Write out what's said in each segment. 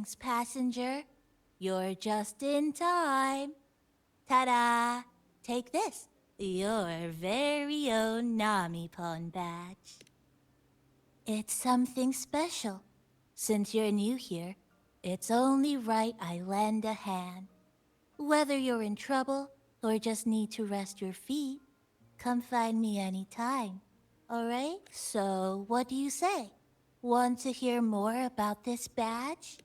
Greetings, passenger. You're just in time. Ta-da! Take this, your very own Nami-pon badge. It's something special. Since you're new here, it's only right I lend a hand. Whether you're in trouble or just need to rest your feet, come find me anytime. Alright? So, what do you say? Want to hear more about this badge?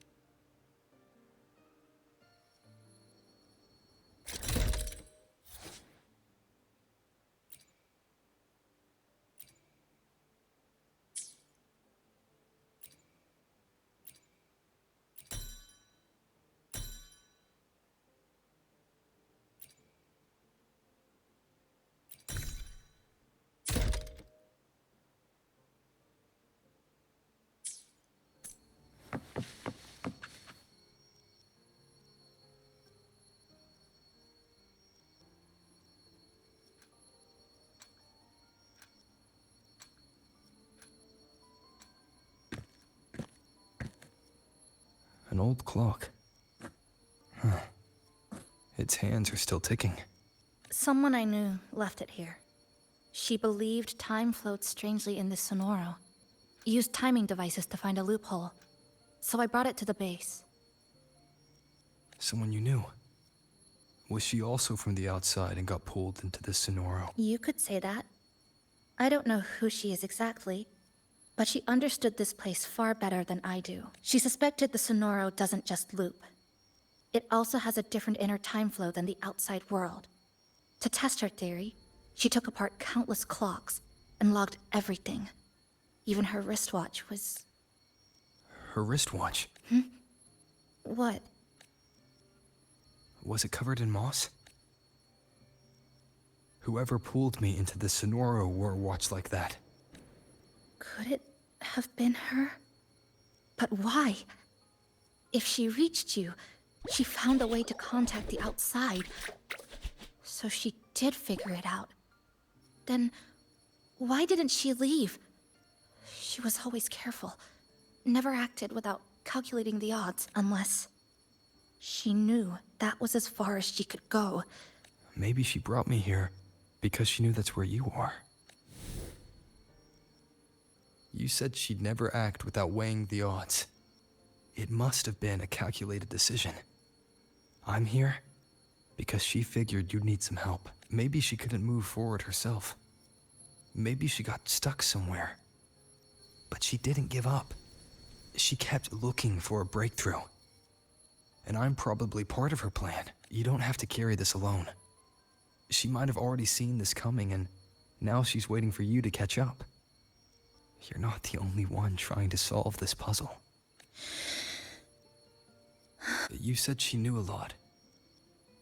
An old clock. Huh. Its hands are still ticking. Someone I knew left it here. She believed time flowed strangely in this Sonoro. Used timing devices to find a loophole. So I brought it to the base. Someone you knew. Was she also from the outside and got pulled into this Sonoro? You could say that. I don't know who she is exactly, but she understood this place far better than I do. She suspected the Sonoro doesn't just loop. It also has a different inner time flow than the outside world. To test her theory, she took apart countless clocks and logged everything. Even her wristwatch was... Her wristwatch? What? Was it covered in moss? Whoever pulled me into the Sonoro wore a watch like that. Could it have been her? But why? If she reached you, she found a way to contact the outside. So she did figure it out. Then, why didn't she leave? She was always careful. Never acted without calculating the odds, unless... she knew that was as far as she could go. Maybe she brought me here because she knew that's where you are. You said she'd never act without weighing the odds. It must have been a calculated decision. I'm here because she figured you'd need some help. Maybe she couldn't move forward herself. Maybe she got stuck somewhere. But she didn't give up. She kept looking for a breakthrough. And I'm probably part of her plan. You don't have to carry this alone. She might have already seen this coming, and now she's waiting for you to catch up. You're not the only one trying to solve this puzzle. You said she knew a lot.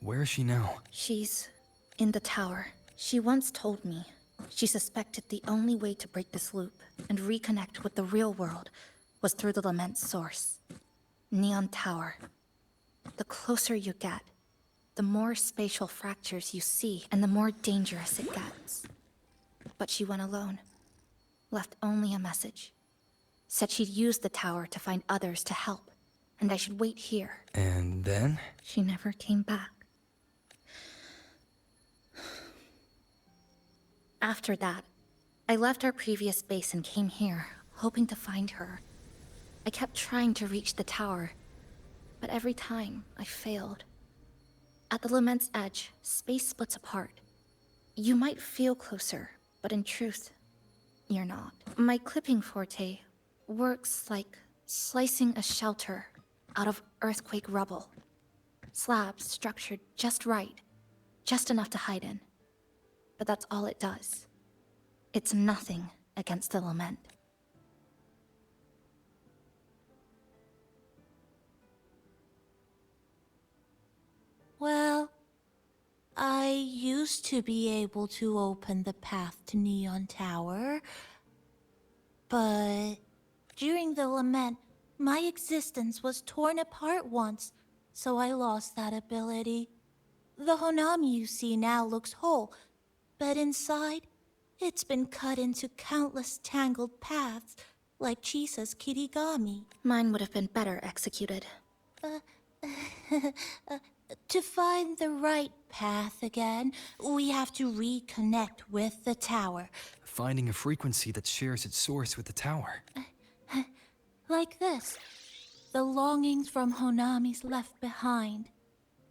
Where is she now? She's in the tower. She once told me she suspected the only way to break this loop and reconnect with the real world was through the Lament's source. Neon Tower. The closer you get, the more spatial fractures you see and the more dangerous it gets. But she went alone. Left only a message. Said she'd use the tower to find others to help, and I should wait here. And then? She never came back. After that, I left our previous base and came here, hoping to find her. I kept trying to reach the tower, but every time I failed. At the Lament's edge, space splits apart. You might feel closer, but in truth, you're not. My clipping forte works like slicing a shelter out of earthquake rubble. Slabs structured just right, just enough to hide in. But that's all it does. It's nothing against the Lament. Well, I used to be able to open the path to Neon Tower, but during the Lament, my existence was torn apart once, so I lost that ability. The Honami you see now looks whole, but inside, it's been cut into countless tangled paths, like Chisa's Kirigami. Mine would have been better executed. To find the right path again, we have to reconnect with the tower. Finding a frequency that shares its source with the tower. Like this. The longings from Honami's left behind.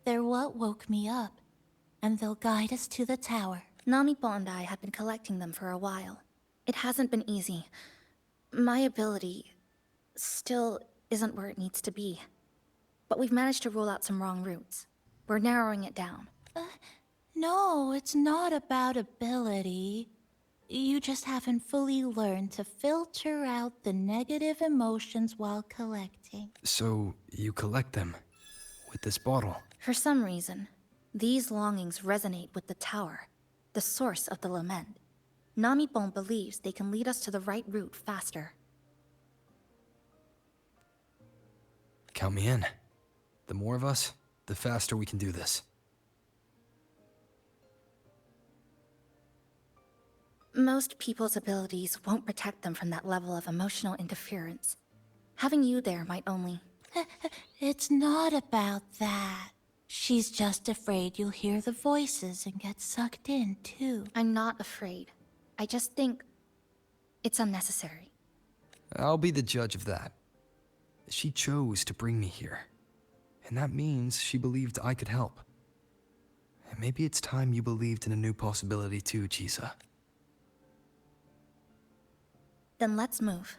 They're what woke me up, and they'll guide us to the tower. Namipo and I have been collecting them for a while. It hasn't been easy. My ability still isn't where it needs to be. But we've managed to rule out some wrong routes. We're narrowing it down. No, it's not about ability. You just haven't fully learned to filter out the negative emotions while collecting. So, you collect them with this bottle. For some reason, these longings resonate with the tower, the source of the lament. Namipon believes they can lead us to the right route faster. Count me in. The more of us, the faster we can do this. Most people's abilities won't protect them from that level of emotional interference. Having you there might only... It's not about that. She's just afraid you'll hear the voices and get sucked in, too. I'm not afraid. I just think it's unnecessary. I'll be the judge of that. She chose to bring me here. And that means she believed I could help. And maybe it's time you believed in a new possibility too, Chisa. Then let's move.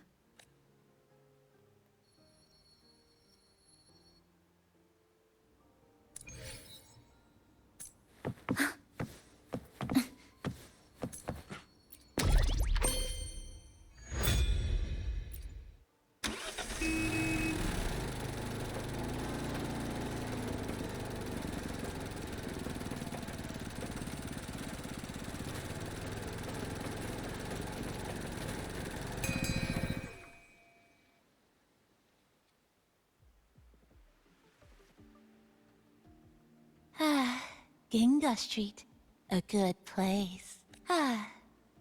Ginga Street. A good place.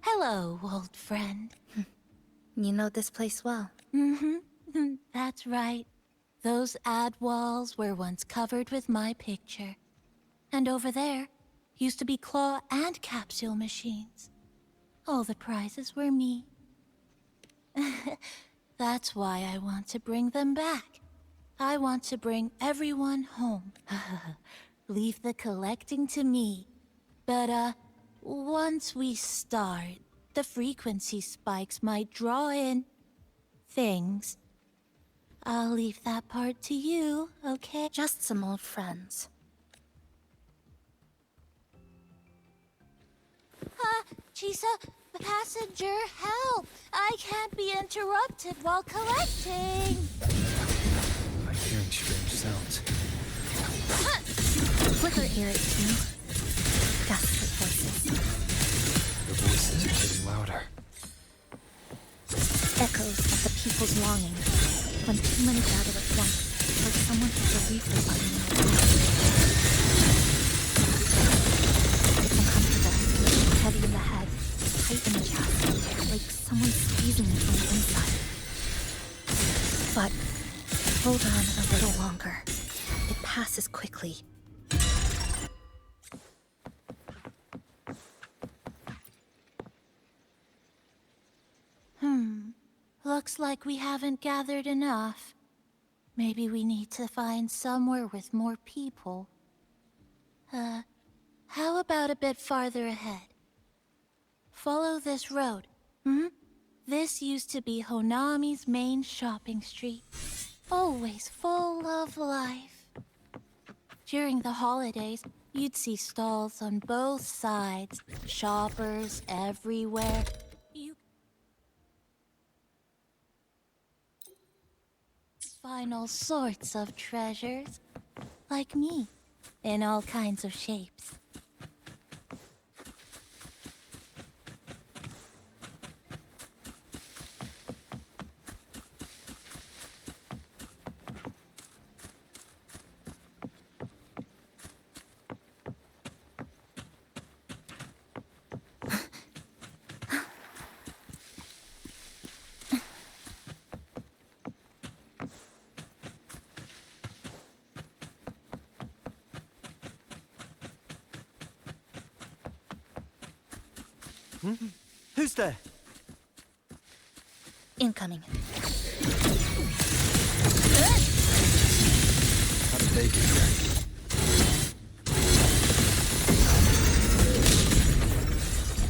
Hello, old friend. You know this place well. That's right. Those ad walls were once covered with my picture. And over there used to be claw and capsule machines. All the prizes were me. That's why I want to bring them back. I want to bring everyone home. Leave the collecting to me. But, once we start, the frequency spikes might draw in things. I'll leave that part to you, okay? Just some old friends. Chisa, passenger, help! I can't be interrupted while collecting! I'm hearing strange sounds. Flicker hear it too. Desperate voices. The voices are getting louder. Echoes of the people's longing. When too many gather at once, like someone hits a refill button in their life. It's uncomfortable, heavy in the head, tight in the chest, like someone squeezing you from the inside. But hold on a little longer. It passes quickly. Looks like we haven't gathered enough. Maybe we need to find somewhere with more people. How about a bit farther ahead? Follow this road. This used to be Honami's main shopping street. Always full of life. During the holidays, you'd see stalls on both sides, shoppers everywhere. You find all sorts of treasures, like me, in all kinds of shapes. Who's there? Incoming. How did they get here?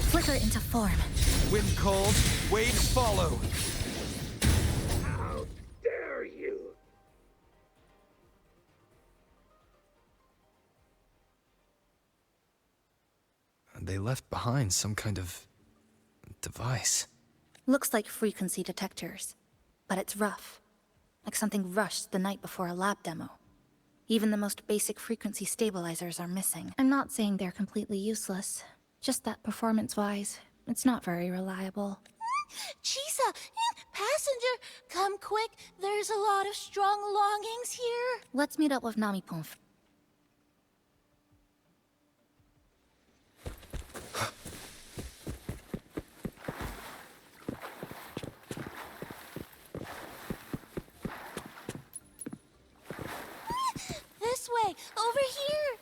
Flicker into form. Wind cold, waves follow. How dare you! They left behind some kind of device. Looks like frequency detectors, but it's rough. Like something rushed the night before a lab demo. Even the most basic frequency stabilizers are missing. I'm not saying they're completely useless, just that performance-wise, it's not very reliable. Chisa, passenger, come quick. There's a lot of strong longings here. Let's meet up with Namipunf. This way, over here.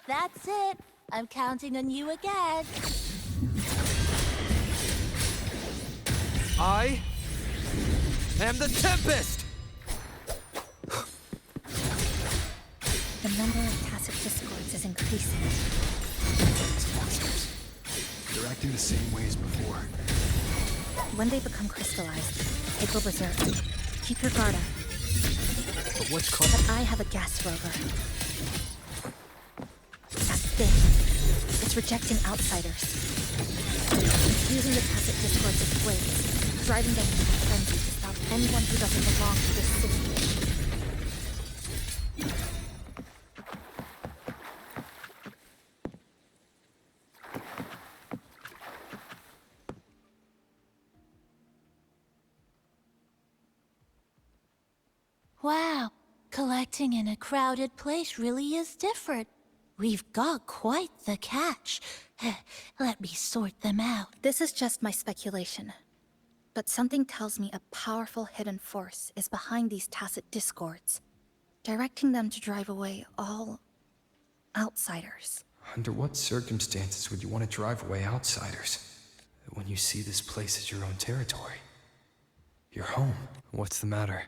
That's it. I'm counting on you again. I am the Tempest! The number of tacit discords is increasing. These monsters. They're acting the same way as before. When they become crystallized, they go berserk. Keep your guard up. But what's called... But I have a gas rover. That thing. It's rejecting outsiders. It's using the tacit discords as blades, driving them into a frenzy to stop anyone who doesn't belong to this system. Wow, collecting in a crowded place really is different. We've got quite the catch. Let me sort them out. This is just my speculation. But something tells me a powerful hidden force is behind these tacit discords, directing them to drive away all outsiders. Under what circumstances would you want to drive away outsiders? When you see this place as your own territory? Your home? What's the matter?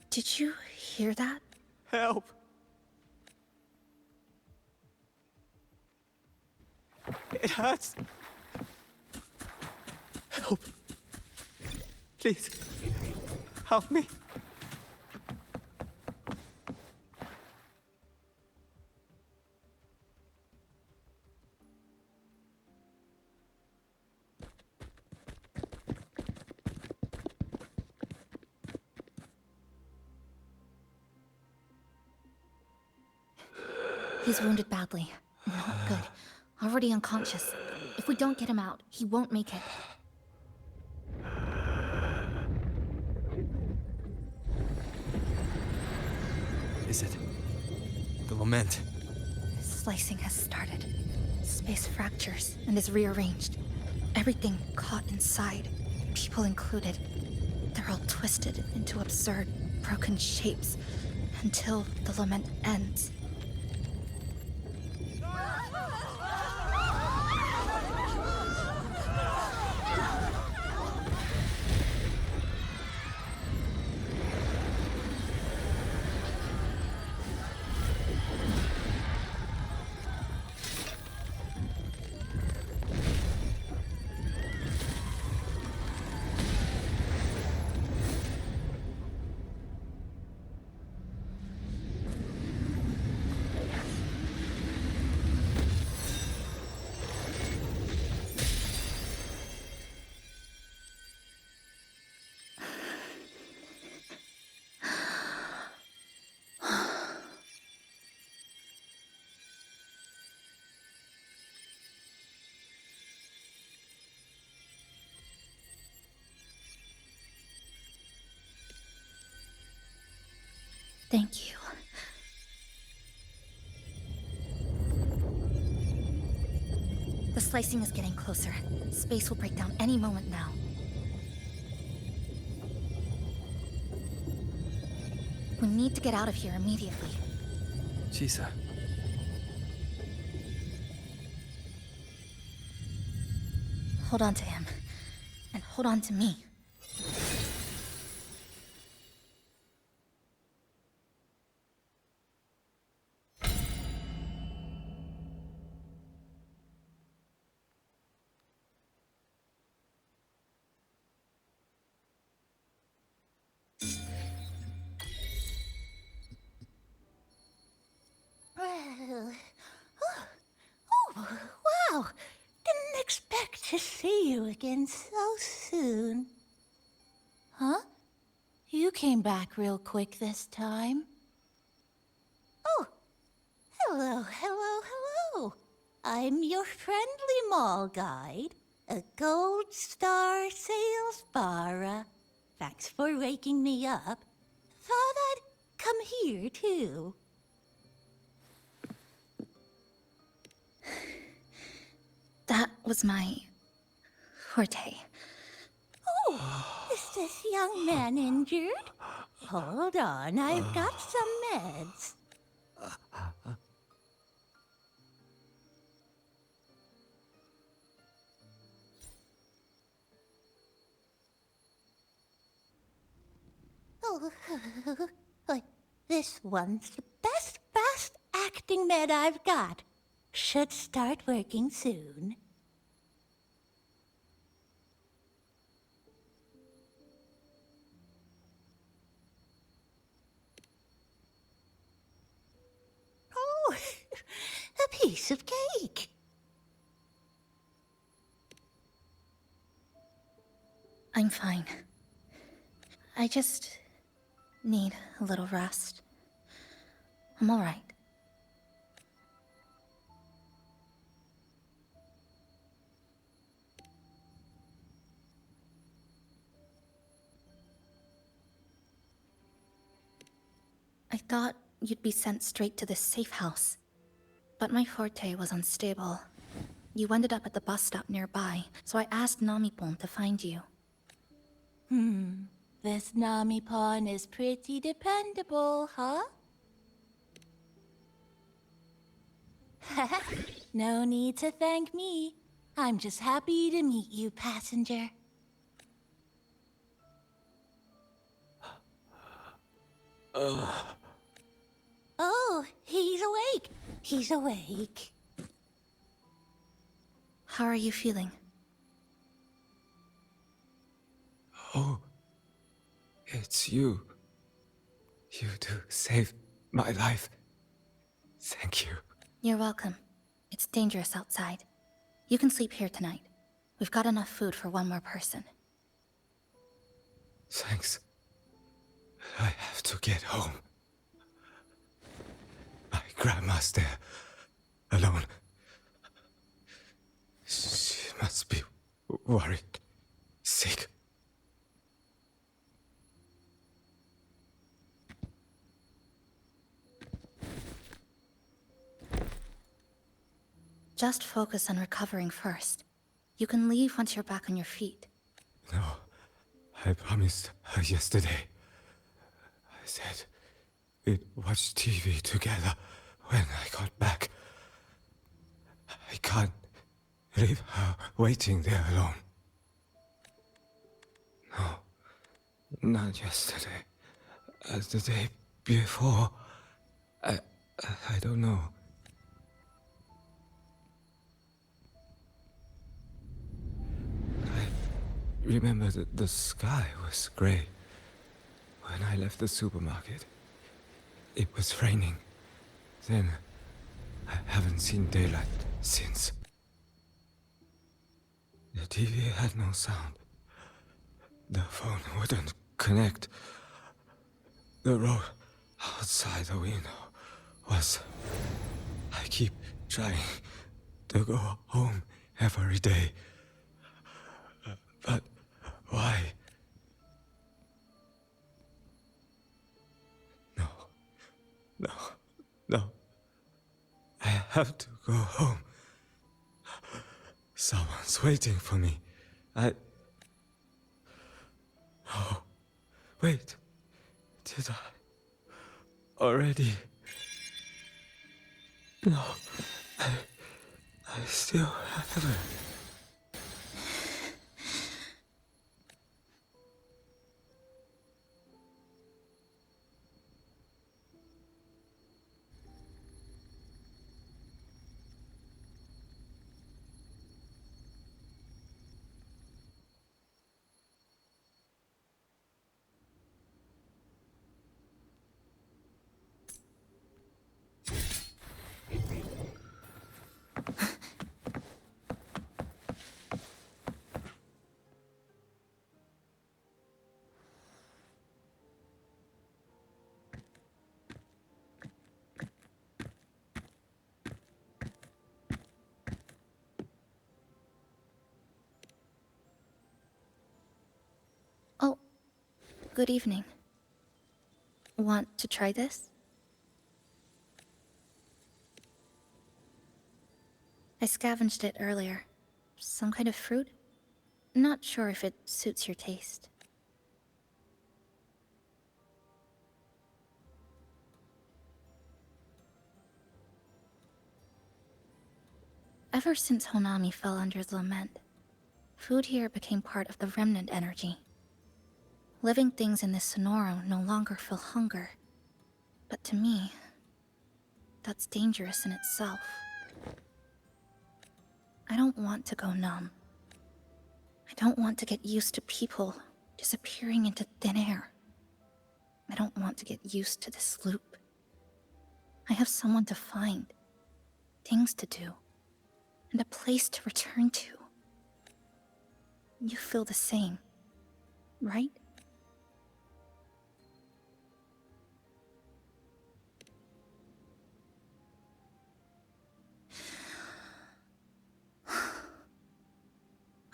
Did you hear that? Help! It hurts. Help. Please. Help me. He's wounded badly. Not good. Already unconscious. If we don't get him out, he won't make it. Is it? The lament. Slicing has started. Space fractures and is rearranged. Everything caught inside, people included. They're all twisted into absurd, broken shapes until the lament ends. Thank you. The slicing is getting closer. Space will break down any moment now. We need to get out of here immediately. Chisa. hold on to him. And hold on to me. Wow! Didn't expect to see you again so soon. Huh? You came back real quick this time. Oh, hello, hello, hello. I'm your friendly mall guide, a gold star sales barra. Thanks for waking me up. Thought I'd come here too. That was my forte. Oh, is this young man injured? Hold on, I've got some meds. Oh, this one's the best acting med I've got. Should start working soon. Oh, a piece of cake. I'm fine. I just need a little rest. I'm all right. I thought you'd be sent straight to this safe house. But my forte was unstable. You ended up at the bus stop nearby, so I asked Namipon to find you. This Namipon is pretty dependable, huh? No need to thank me. I'm just happy to meet you, passenger. Oh, he's awake. He's awake. How are you feeling? Oh, it's you. You two saved my life. Thank you. You're welcome. It's dangerous outside. You can sleep here tonight. We've got enough food for one more person. Thanks. I have to get home. My grandma's there, alone. She must be worried, sick. Just focus on recovering first. You can leave once you're back on your feet. No, I promised her yesterday. I said we'd watch TV together when I got back. I can't leave her waiting there alone. No, not yesterday. The day before. I don't know. I remember that the sky was gray. When I left the supermarket, it was raining. Then, I haven't seen daylight since. The TV had no sound. The phone wouldn't connect. The road outside the window was... I keep trying to go home every day. But why? No. No. No. I have to go home. Someone's waiting for me. Oh, wait. Did I already? No. I still haven't. Good evening. Want to try this? I scavenged it earlier. Some kind of fruit? Not sure if it suits your taste. Ever since Honami fell under the lament, food here became part of the remnant energy. Living things in this Sonoro no longer feel hunger. But to me, that's dangerous in itself. I don't want to go numb. I don't want to get used to people disappearing into thin air. I don't want to get used to this loop. I have someone to find, things to do, and a place to return to. You feel the same, right?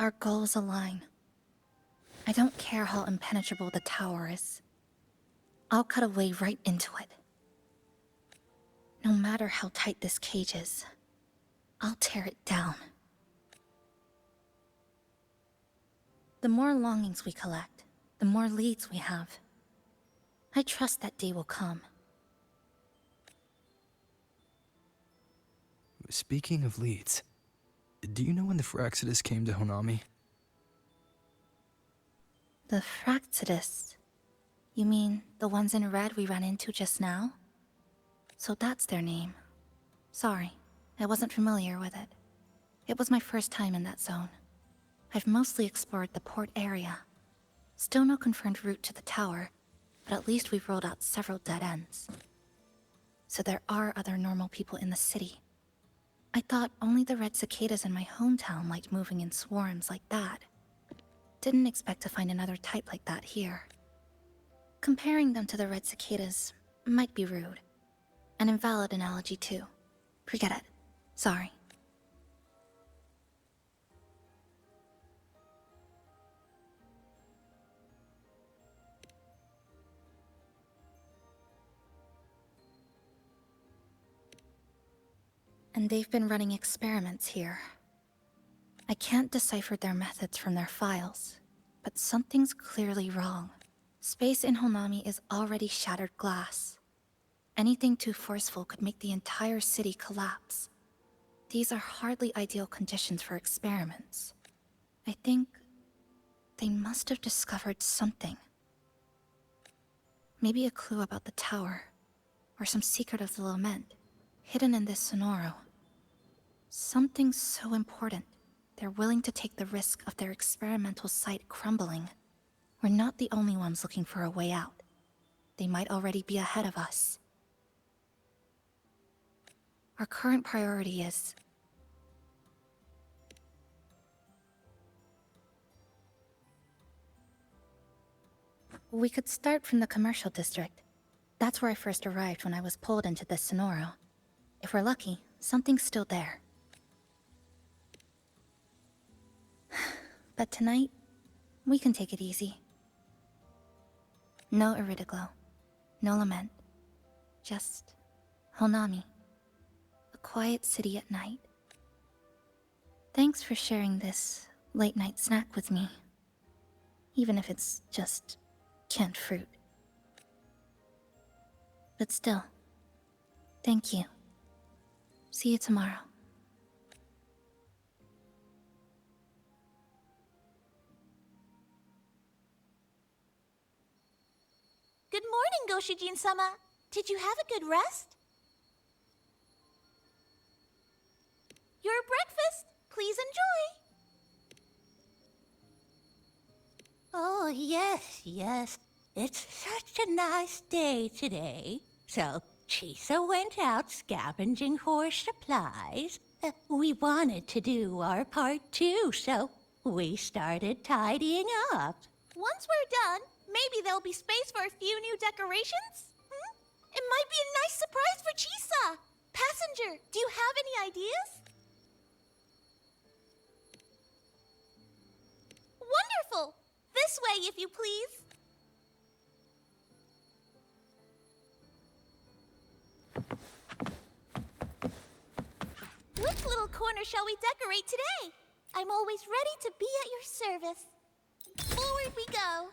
Our goals align. I don't care how impenetrable the tower is. I'll cut a way right into it. No matter how tight this cage is, I'll tear it down. The more longings we collect, the more leads we have. I trust that day will come. Speaking of leads, do you know when the Fraxidus came to Honami? The Fraxidus? You mean the ones in red we ran into just now? So that's their name. Sorry, I wasn't familiar with it. It was my first time in that zone. I've mostly explored the port area. Still no confirmed route to the tower, but at least we've rolled out several dead ends. So there are other normal people in the city. I thought only the red cicadas in my hometown liked moving in swarms like that. Didn't expect to find another type like that here. Comparing them to the red cicadas might be rude. An invalid analogy too. Forget it. Sorry. And they've been running experiments here. I can't decipher their methods from their files, but something's clearly wrong. Space in Honami is already shattered glass. Anything too forceful could make the entire city collapse. These are hardly ideal conditions for experiments. I think they must have discovered something. Maybe a clue about the tower, or some secret of the lament, hidden in this Sonoro. Something so important, they're willing to take the risk of their experimental site crumbling. We're not the only ones looking for a way out. They might already be ahead of us. Our current priority is... We could start from the commercial district. That's where I first arrived when I was pulled into this Sonoro. If we're lucky, something's still there. But tonight, we can take it easy. No Iridoglow, no lament. Just Honami. A quiet city at night. Thanks for sharing this late-night snack with me. Even if it's just canned fruit. But still, thank you. See you tomorrow. Good morning, Goshijin-sama. Did you have a good rest? Your breakfast. Please enjoy. Oh, yes. It's such a nice day today. So, Chisa went out scavenging for supplies. We wanted to do our part too, so we started tidying up. Once we're done, maybe there'll be space for a few new decorations? It might be a nice surprise for Chisa. Passenger, do you have any ideas? Wonderful! This way, if you please. Which little corner shall we decorate today? I'm always ready to be at your service. Forward we go.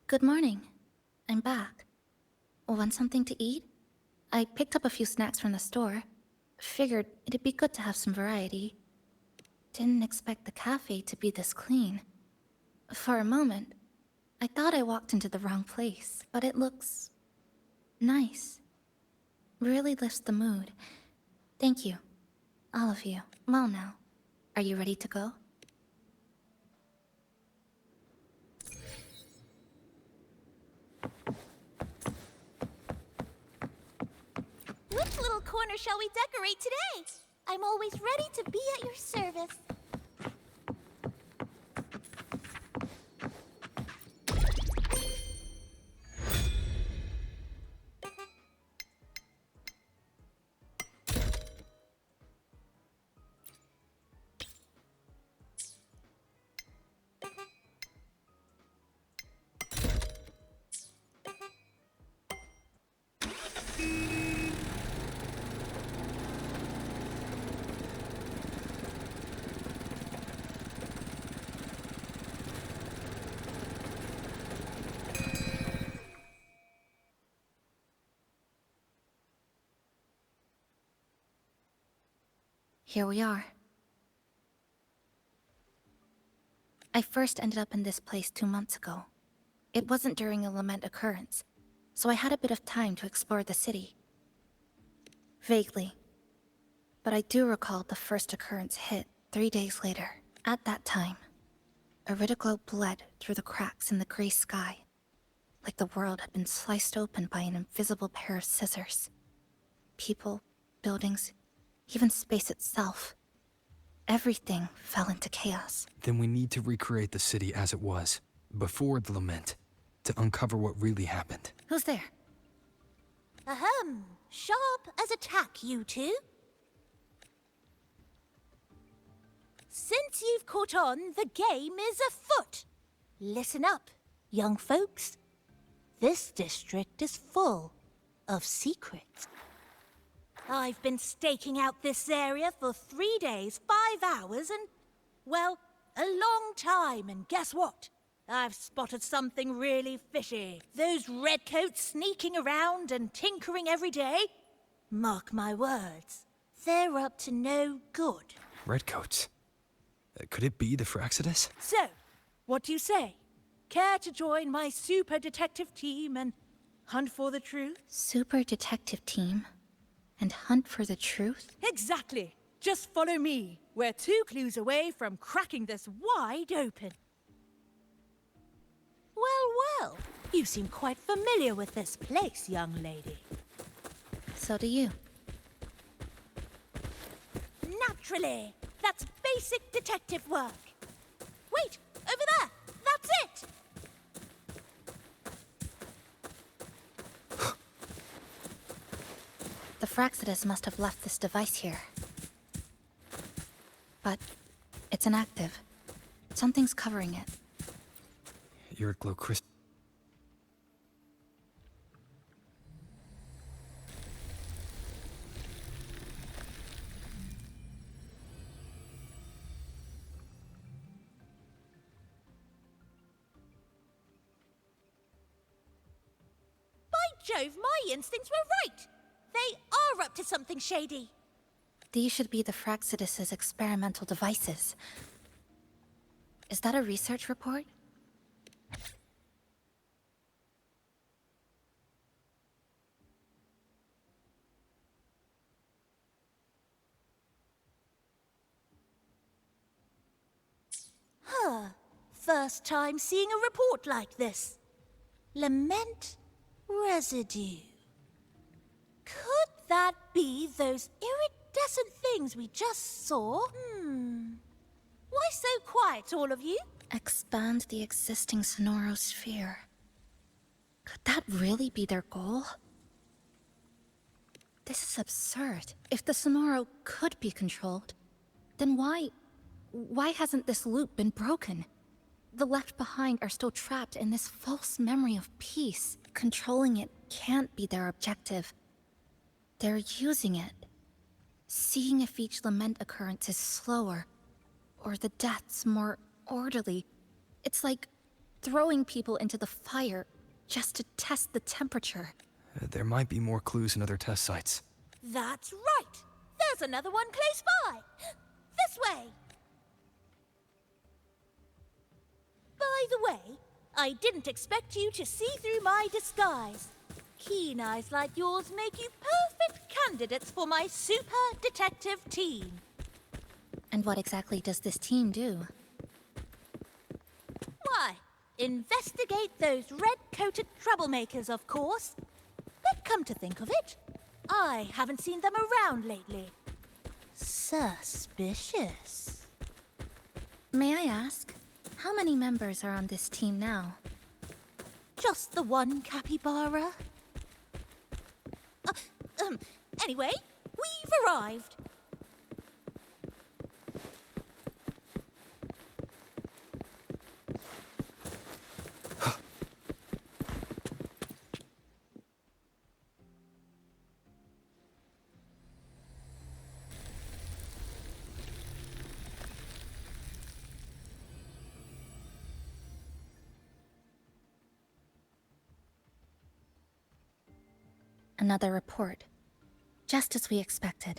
Good morning. I'm back. Want something to eat? I picked up a few snacks from the store. Figured it'd be good to have some variety. Didn't expect the cafe to be this clean. For a moment, I thought I walked into the wrong place, but it looks nice. Really lifts the mood. Thank you. All of you. Well now, are you ready to go? Which little corner shall we decorate today? I'm always ready to be at your service. Here we are. I first ended up in this place 2 months ago. It wasn't during a lament occurrence, so I had a bit of time to explore the city. Vaguely. But I do recall the first occurrence hit 3 days later. At that time, Iridoglow bled through the cracks in the gray sky, like the world had been sliced open by an invisible pair of scissors. People, buildings, even space itself. Everything fell into chaos. Then we need to recreate the city as it was, before the lament, to uncover what really happened. Who's there? Ahem. Sharp as a tack, you two. Since you've caught on, the game is afoot. Listen up, young folks. This district is full of secrets. I've been staking out this area for 3 days, 5 hours, and, well, a long time, and guess what? I've spotted something really fishy. Those redcoats sneaking around and tinkering every day? Mark my words, they're up to no good. Redcoats? Could it be the Fraxidus? So, what do you say? Care to join my super detective team and hunt for the truth? Super detective team? And hunt for the truth? Exactly. Just follow me. We're 2 clues away from cracking this wide open. Well, well. You seem quite familiar with this place, young lady. So do you. Naturally. That's basic detective work. Wait, over there. That's it. The Fraxidus must have left this device here. But it's inactive. Something's covering it. Iridoglow crystal. By Jove, my instincts were right. They are up to something shady. These should be the Fraxidus's experimental devices. Is that a research report? first time seeing a report like this. Lament residue. Could that be those iridescent things we just saw? Why so quiet, all of you? Expand the existing Sonoro sphere. Could that really be their goal? This is absurd. If the Sonoro could be controlled, then why hasn't this loop been broken? The left behind are still trapped in this false memory of peace. Controlling it can't be their objective. They're using it. Seeing if each lament occurrence is slower, or the deaths more orderly. It's like throwing people into the fire just to test the temperature. There might be more clues in other test sites. That's right. There's another one close by. This way. By the way, I didn't expect you to see through my disguise. Keen eyes like yours make you perfect candidates for my super detective team. And what exactly does this team do? Why, investigate those red-coated troublemakers, of course. But come to think of it, I haven't seen them around lately. Suspicious. May I ask, how many members are on this team now? Just the one capybara. Anyway, we've arrived. Another report. Just as we expected.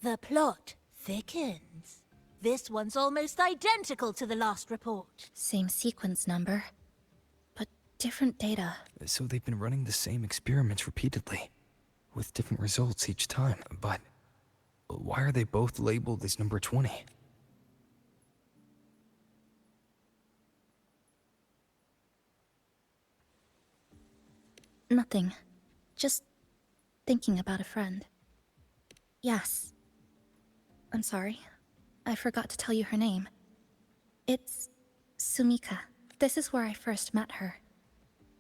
The plot thickens. This one's almost identical to the last report. Same sequence number, but different data. So they've been running the same experiments repeatedly, with different results each time. But why are they both labeled as number 20? Nothing. Just thinking about a friend. Yes. I'm sorry. I forgot to tell you her name. It's Sumika. This is where I first met her.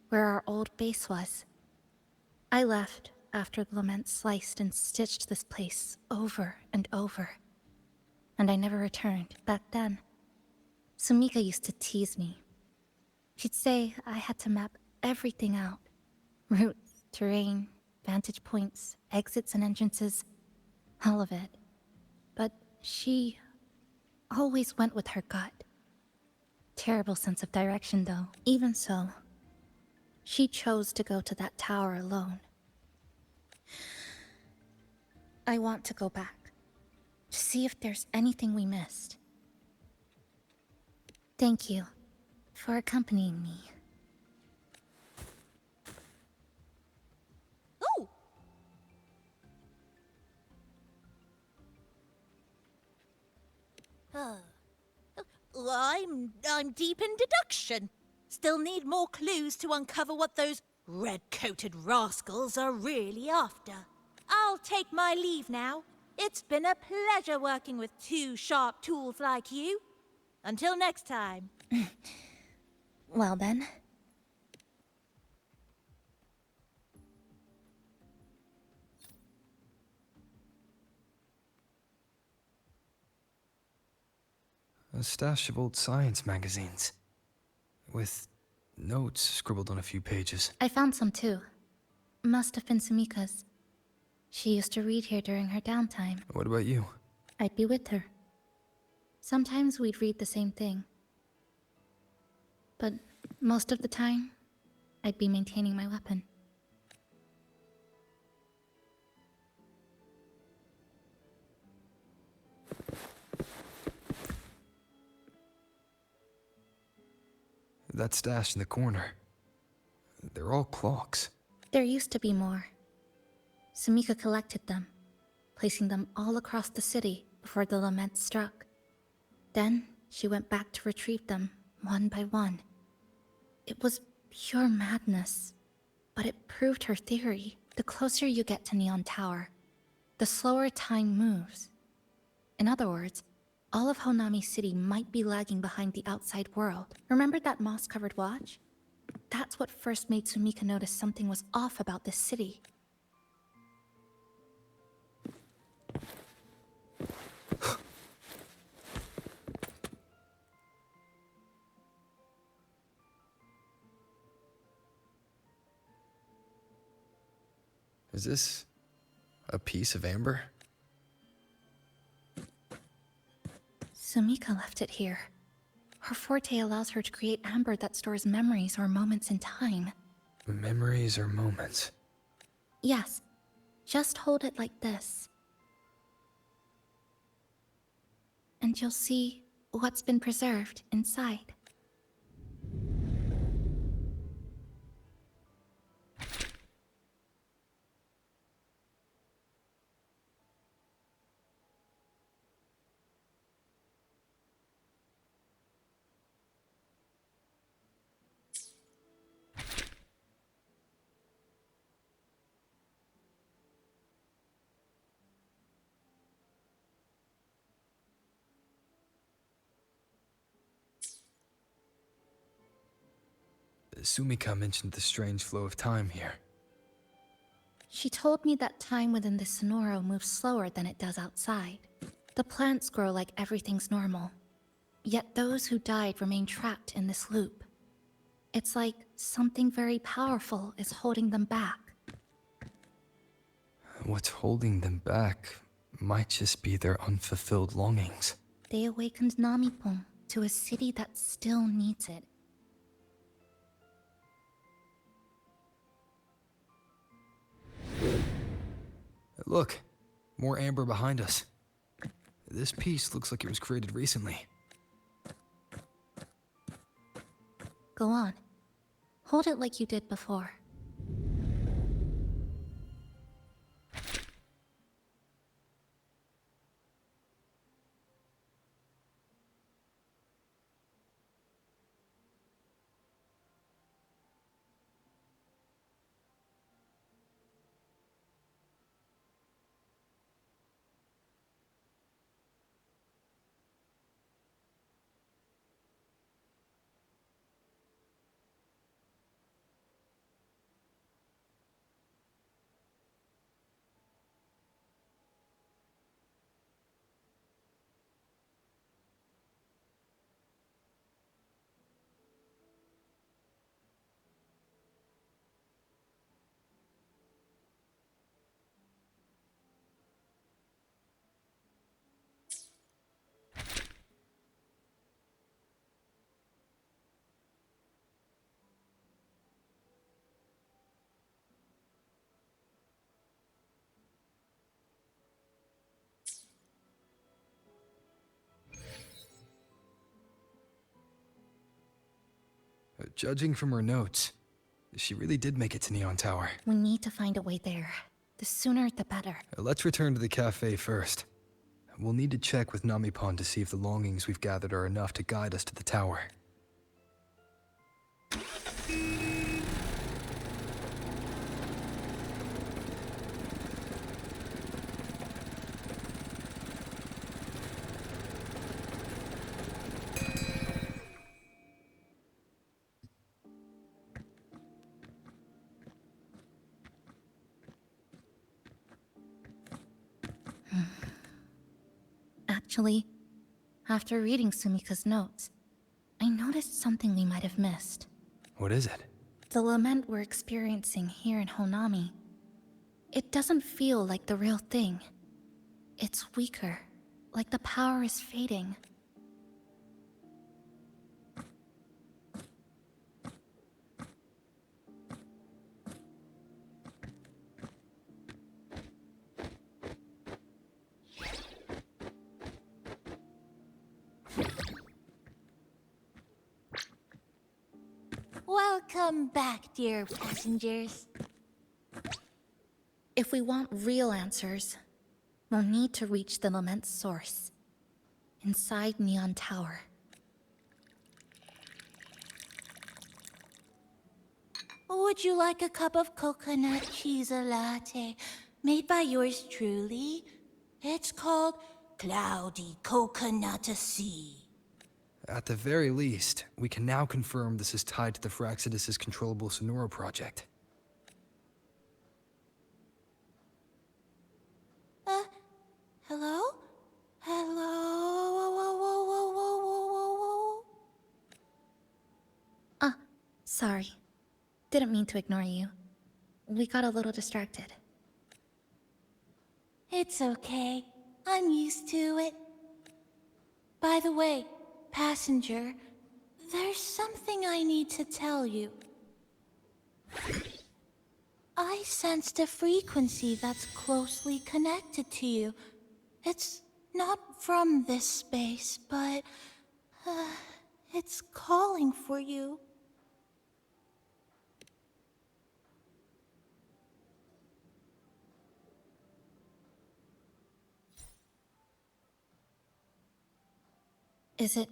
Where our old base was. I left after the lament sliced and stitched this place over and over. And I never returned back then. Sumika used to tease me. She'd say I had to map everything out. Routes, terrain, vantage points, exits and entrances. All of it. But she always went with her gut. Terrible sense of direction, though. Even so, she chose to go to that tower alone. I want to go back, to see if there's anything we missed. Thank you for accompanying me. Oh! I'm deep in deduction. Still need more clues to uncover what those red-coated rascals are really after. I'll take my leave now. It's been a pleasure working with two sharp tools like you. Until next time. Well then. A stash of old science magazines, with notes scribbled on a few pages. I found some too. Must have been Sumika's. She used to read here during her downtime. What about you? I'd be with her. Sometimes we'd read the same thing. But most of the time, I'd be maintaining my weapon. That stash in the corner. They're all clocks. There used to be more. Sumika collected them, placing them all across the city before the lament struck. Then she went back to retrieve them, one by one. It was pure madness, but it proved her theory. The closer you get to Neon Tower, the slower time moves. In other words, all of Honami City might be lagging behind the outside world. Remember that moss-covered watch? That's what first made Sumika notice something was off about this city. Is this a piece of amber? Sumika left it here. Her forte allows her to create amber that stores memories or moments in time. Memories or moments? Yes, just hold it like this. And you'll see what's been preserved inside. Sumika mentioned the strange flow of time here. She told me that time within the Sonoro moves slower than it does outside. The plants grow like everything's normal. Yet those who died remain trapped in this loop. It's like something very powerful is holding them back. What's holding them back might just be their unfulfilled longings. They awakened Namipon to a city that still needs it. Look, more amber behind us. This piece looks like it was created recently. Go on. Hold it like you did before. Judging from her notes, she really did make it to Neon Tower. We need to find a way there. The sooner, the better. Let's return to the cafe first. We'll need to check with Namipon to see if the longings we've gathered are enough to guide us to the tower. Actually, after reading Sumika's notes, I noticed something we might have missed. What is it? The lament we're experiencing here in Honami. It doesn't feel like the real thing. It's weaker, like the power is fading. Welcome back, dear passengers. If we want real answers, we'll need to reach the lament's source, inside Neon Tower. Would you like a cup of coconut cheese latte made by yours truly? It's called Cloudy Coconut Sea. At the very least, we can now confirm this is tied to the Fraxidus' controllable Sonora project. Hello? Hello? Whoa, whoa, whoa, whoa, whoa, whoa, whoa. Sorry. Didn't mean to ignore you. We got a little distracted. It's okay. I'm used to it. By the way, passenger, there's something I need to tell you. I sensed a frequency that's closely connected to you. It's not from this space, but it's calling for you. Is it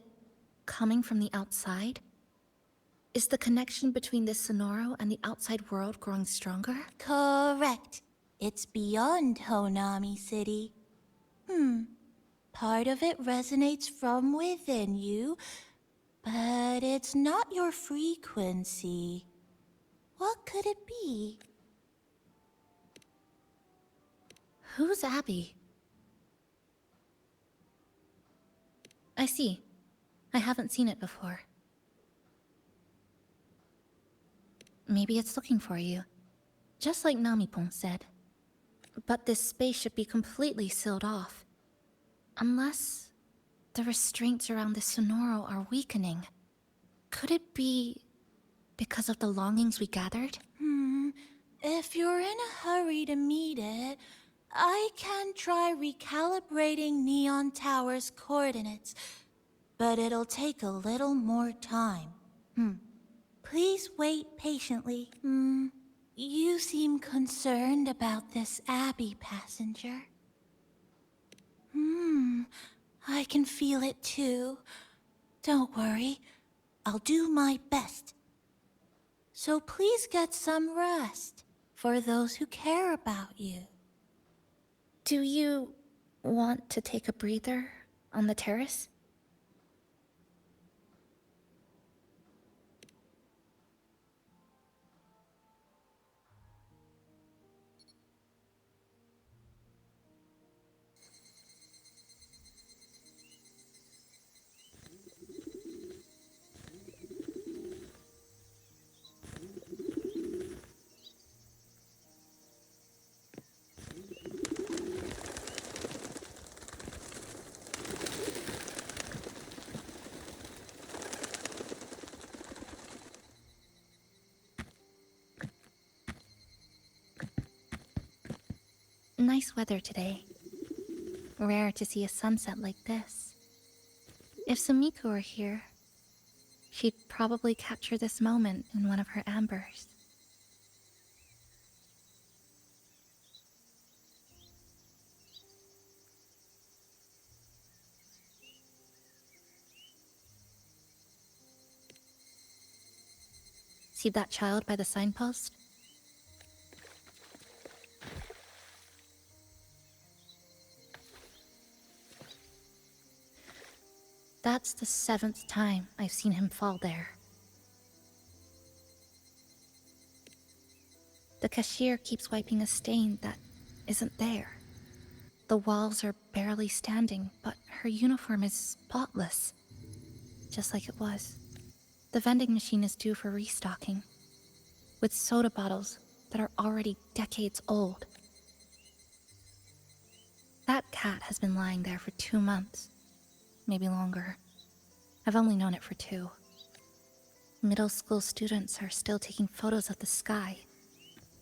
coming from the outside? Is the connection between this Sonoro and the outside world growing stronger? Correct. It's beyond Honami City. Part of it resonates from within you, but it's not your frequency. What could it be? Who's Abby? I see. I haven't seen it before. Maybe it's looking for you. Just like Namipon said. But this space should be completely sealed off. Unless the restraints around the Sonoro are weakening. Could it be because of the longings we gathered? If you're in a hurry to meet it, I can try recalibrating Neon Tower's coordinates, but it'll take a little more time. Please wait patiently. You seem concerned about this Abby, passenger. I can feel it too. Don't worry, I'll do my best. So please get some rest for those who care about you. Do you want to take a breather on the terrace? Nice weather today. Rare to see a sunset like this. If Sumiko were here, she'd probably capture this moment in one of her ambers. See that child by the signpost? That's the 7th time I've seen him fall there. The cashier keeps wiping a stain that isn't there. The walls are barely standing, but her uniform is spotless, just like it was. The vending machine is due for restocking, with soda bottles that are already decades old. That cat has been lying there for 2 months. Maybe longer. I've only known it for 2. Middle school students are still taking photos of the sky.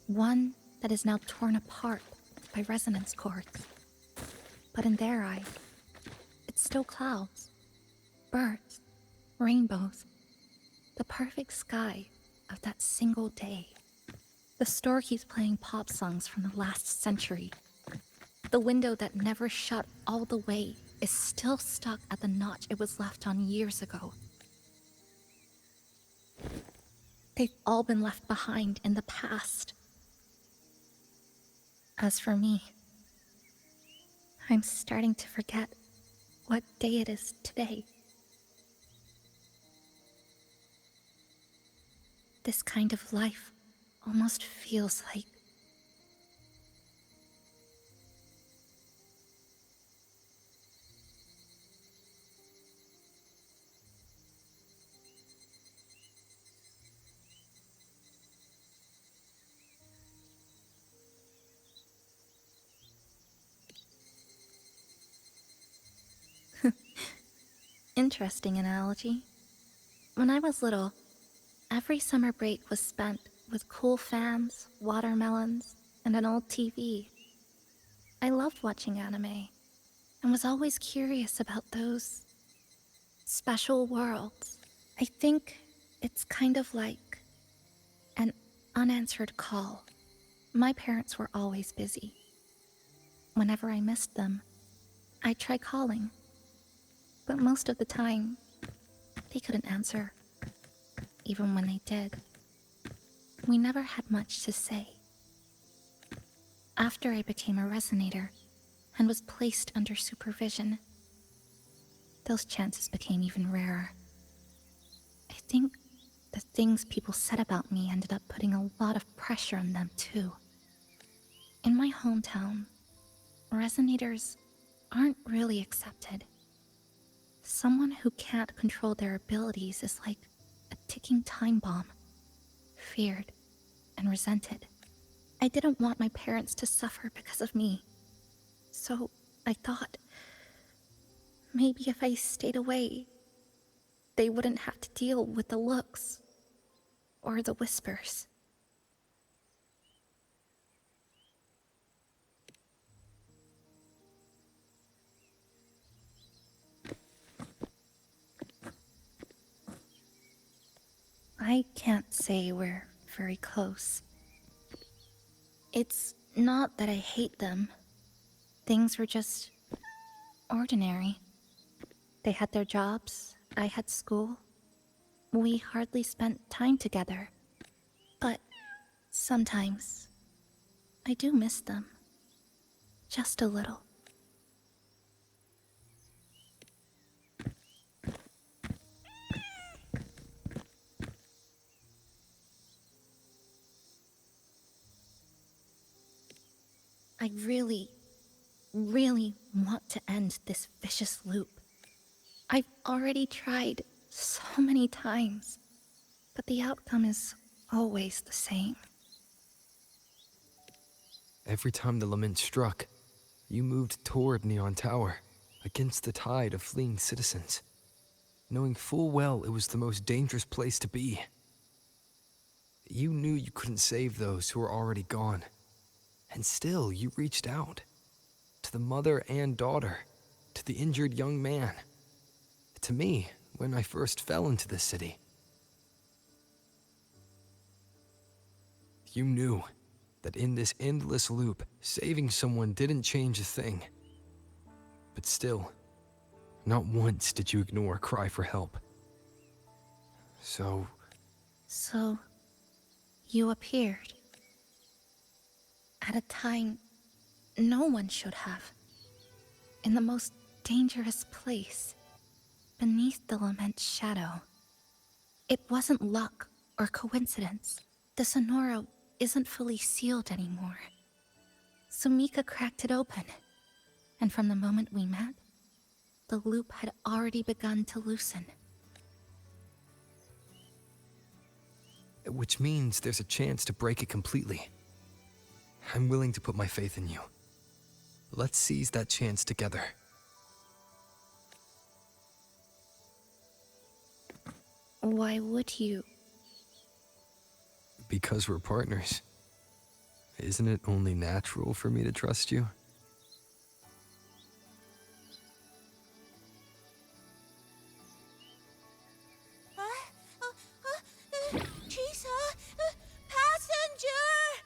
One that is now torn apart by resonance cords. But in their eye, it's still clouds, birds, rainbows. The perfect sky of that single day. The store keeps playing pop songs from the last century. The window that never shut all the way is still stuck at the notch it was left on years ago. They've all been left behind in the past. As for me, I'm starting to forget what day it is today. This kind of life almost feels like interesting analogy. When I was little, every summer break was spent with cool fans, watermelons, and an old TV. I loved watching anime and was always curious about those special worlds. I think it's kind of like an unanswered call. My parents were always busy. Whenever I missed them, I'd try calling, but most of the time, they couldn't answer, even when they did. We never had much to say. After I became a resonator and was placed under supervision, those chances became even rarer. I think the things people said about me ended up putting a lot of pressure on them too. In my hometown, resonators aren't really accepted. Someone who can't control their abilities is like a ticking time bomb, feared and resented. I didn't want my parents to suffer because of me, so I thought maybe if I stayed away, they wouldn't have to deal with the looks or the whispers. I can't say we're very close. It's not that I hate them. Things were just ordinary. They had their jobs, I had school. We hardly spent time together. But sometimes, I do miss them. Just a little. I really want to end this vicious loop. I've already tried so many times, but the outcome is always the same. Every time the lament struck, you moved toward Neon Tower, against the tide of fleeing citizens, knowing full well it was the most dangerous place to be. You knew you couldn't save those who were already gone, and still you reached out. To the mother and daughter, to the injured young man, to me when I first fell into this city. You knew that in this endless loop, saving someone didn't change a thing. But still, not once did you ignore a cry for help. So, you appeared. At a time no one should have. In the most dangerous place, beneath the lament's shadow. It wasn't luck or coincidence. The Sonora isn't fully sealed anymore. Sumika cracked it open, and from the moment we met, the loop had already begun to loosen. which means there's a chance to break it completely. I'm willing to put my faith in you. Let's seize that chance together. Why would you? Because we're partners. Isn't it only natural for me to trust you? Chisa, passenger!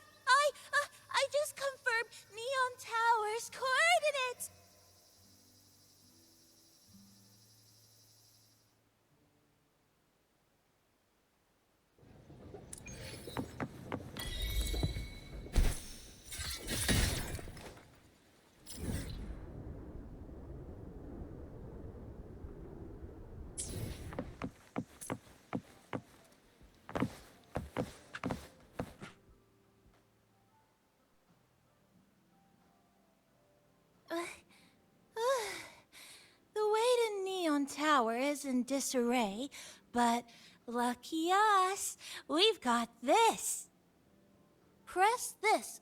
The Waiting Neon Tower is in disarray, but lucky us, we've got this. Press this.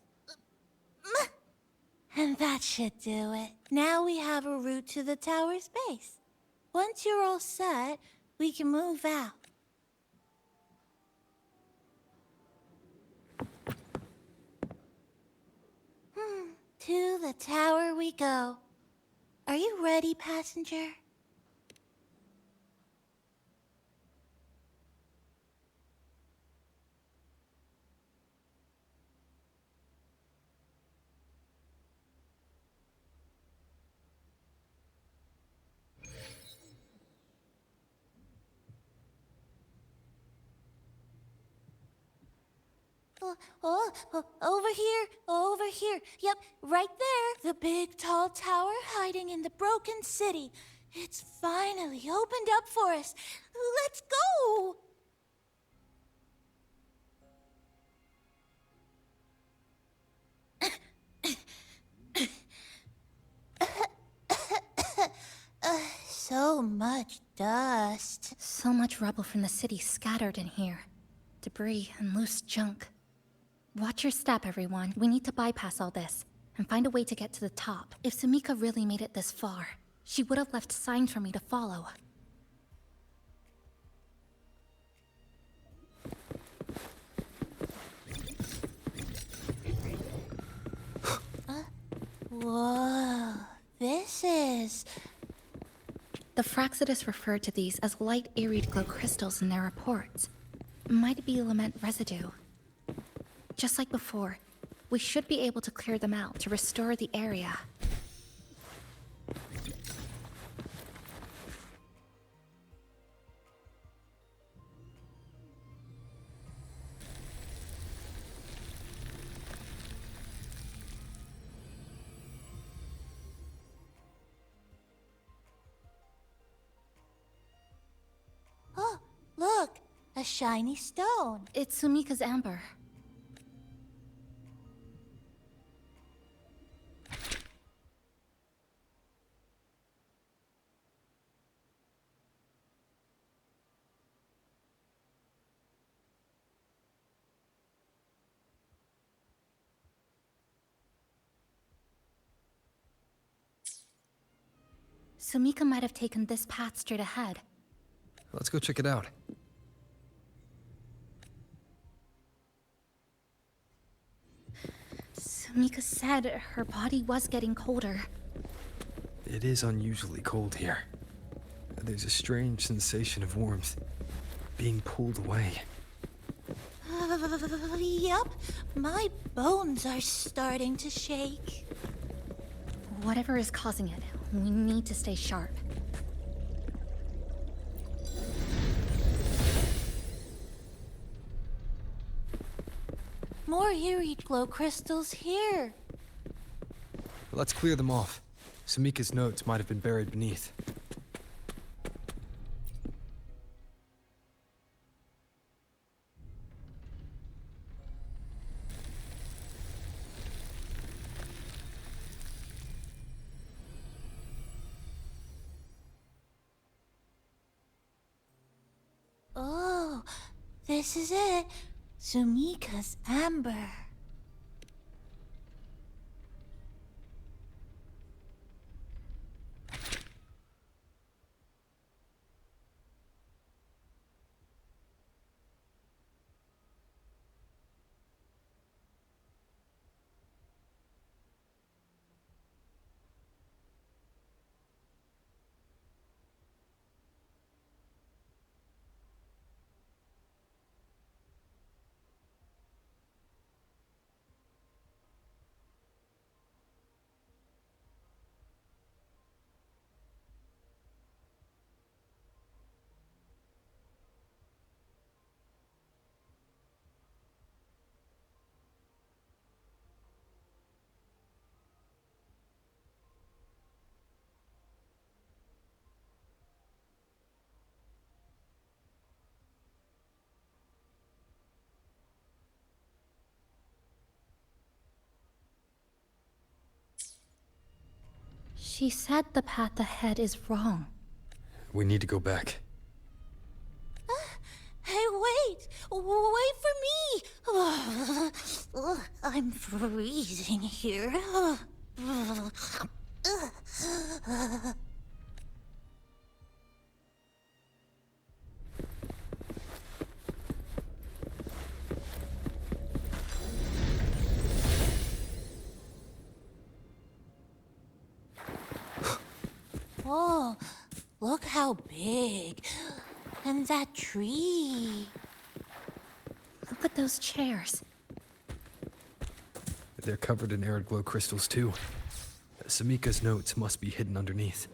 And that should do it. Now we have a route to the tower's base. Once you're all set, we can move out. To the tower we go. Are you ready, passenger? Over here. Yep, right there. The big tall tower hiding in the broken city. It's finally opened up for us. Let's go! So much dust. So much rubble from the city scattered in here. Debris and loose junk. Watch your step, everyone. We need to bypass all this and find a way to get to the top. If Sumika really made it this far, she would have left signs for me to follow. Whoa, this is... The Fraxidus referred to these as light arid glow crystals in their reports. Might be lament residue. Just like before, we should be able to clear them out to restore the area. Oh, look, a shiny stone. It's Sumika's amber. Sumika might have taken this path straight ahead. Let's go check it out. Sumika said her body was getting colder. It is unusually cold here. There's a strange sensation of warmth, being pulled away. Yep, my bones are starting to shake. Whatever is causing it, we need to stay sharp. More eerie glow crystals here. Let's clear them off. Sumika's notes might have been buried beneath. Oh, this is it. Sumika's amber. She said the path ahead is wrong. We need to go back. Hey, wait! Wait for me! I'm freezing here. Oh, look how big. And that tree. Look at those chairs. They're covered in arid glow crystals, too. Samika's notes must be hidden underneath.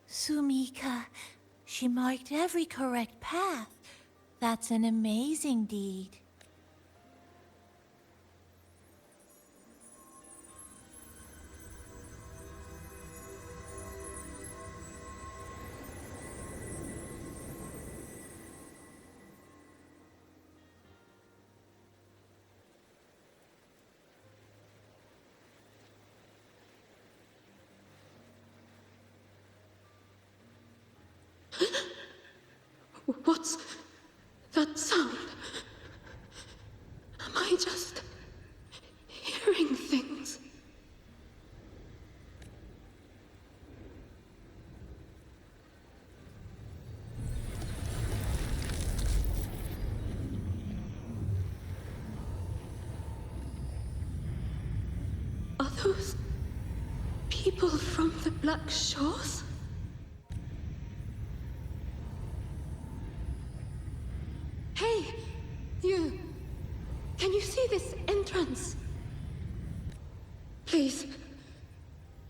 Sumika, she marked every correct path. That's an amazing deed. What's that sound? Am I just hearing things? Are those people from the Black Shores? Hey, you! Can you see this entrance? Please,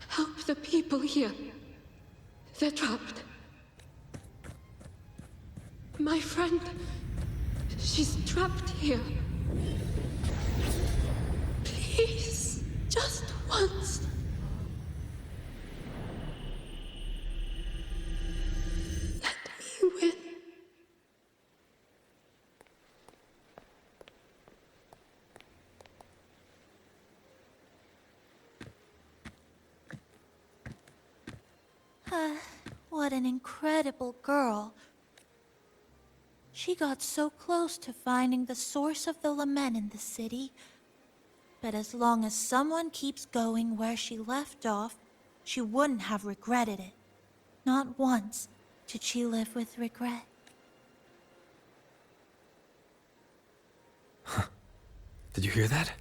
help the people here. They're trapped. My friend, she's trapped here. Please, just once. Let me win. What an incredible girl. She got so close to finding the source of the lament in the city. But as long as someone keeps going where she left off, she wouldn't have regretted it. Not once did she live with regret. Did you hear that?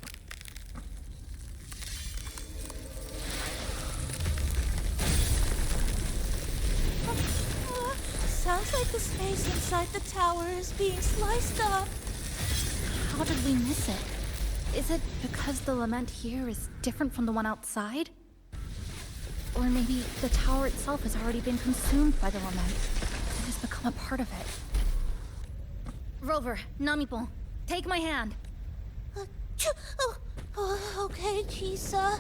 Sounds like the space inside the tower is being sliced up. How did we miss it? Is it because the lament here is different from the one outside? Or maybe the tower itself has already been consumed by the lament and has become a part of it. Rover, Namipon, take my hand. Okay, Chisa.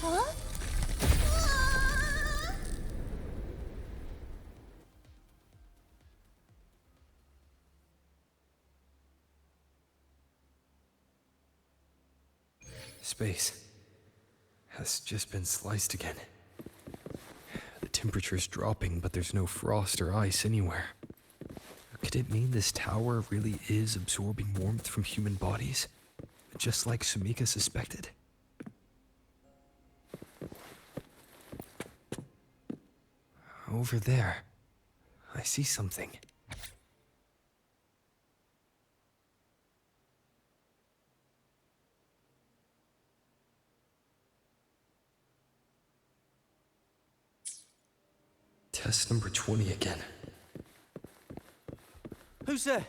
Huh? Space has just been sliced again. The temperature's dropping, but there's no frost or ice anywhere. Could it mean this tower really is absorbing warmth from human bodies? Just like Sumika suspected? Over there, I see something. Test number 20 again. Who's there?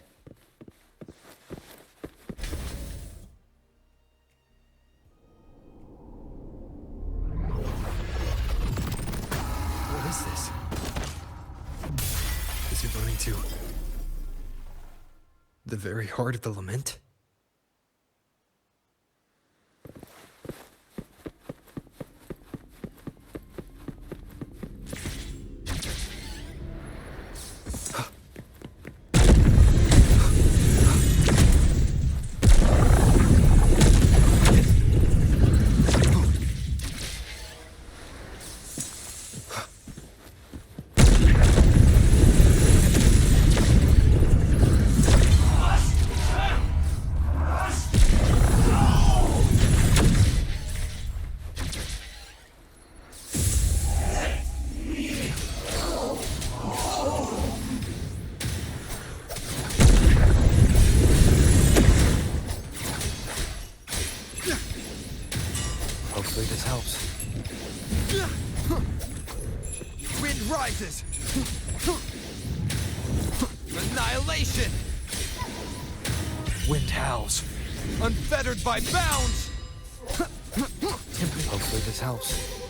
What is this? Is it burning to the very heart of the lament? Hopefully this helps. Wind rises! Annihilation! Wind howls. Unfettered by bounds! Hopefully this helps.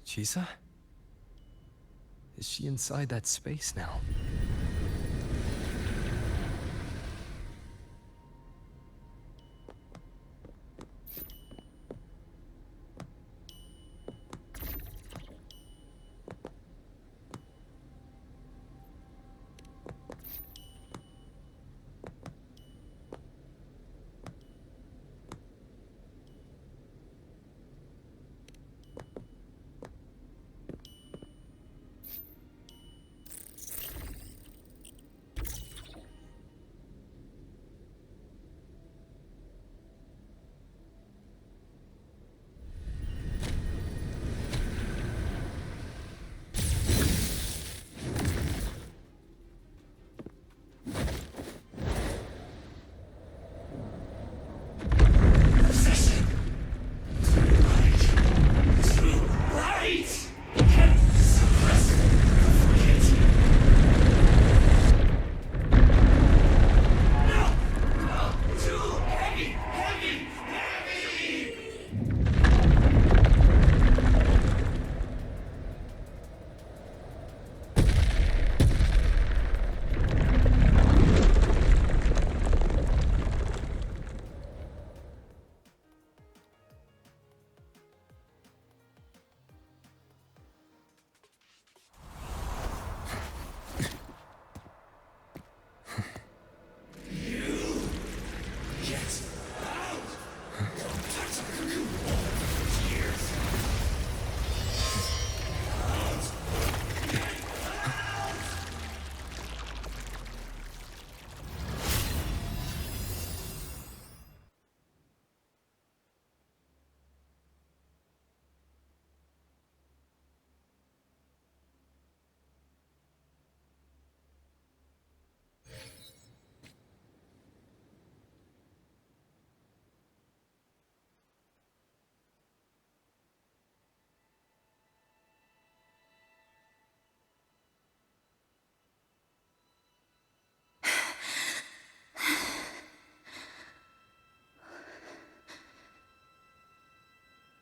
Chisa? Is she inside that space now?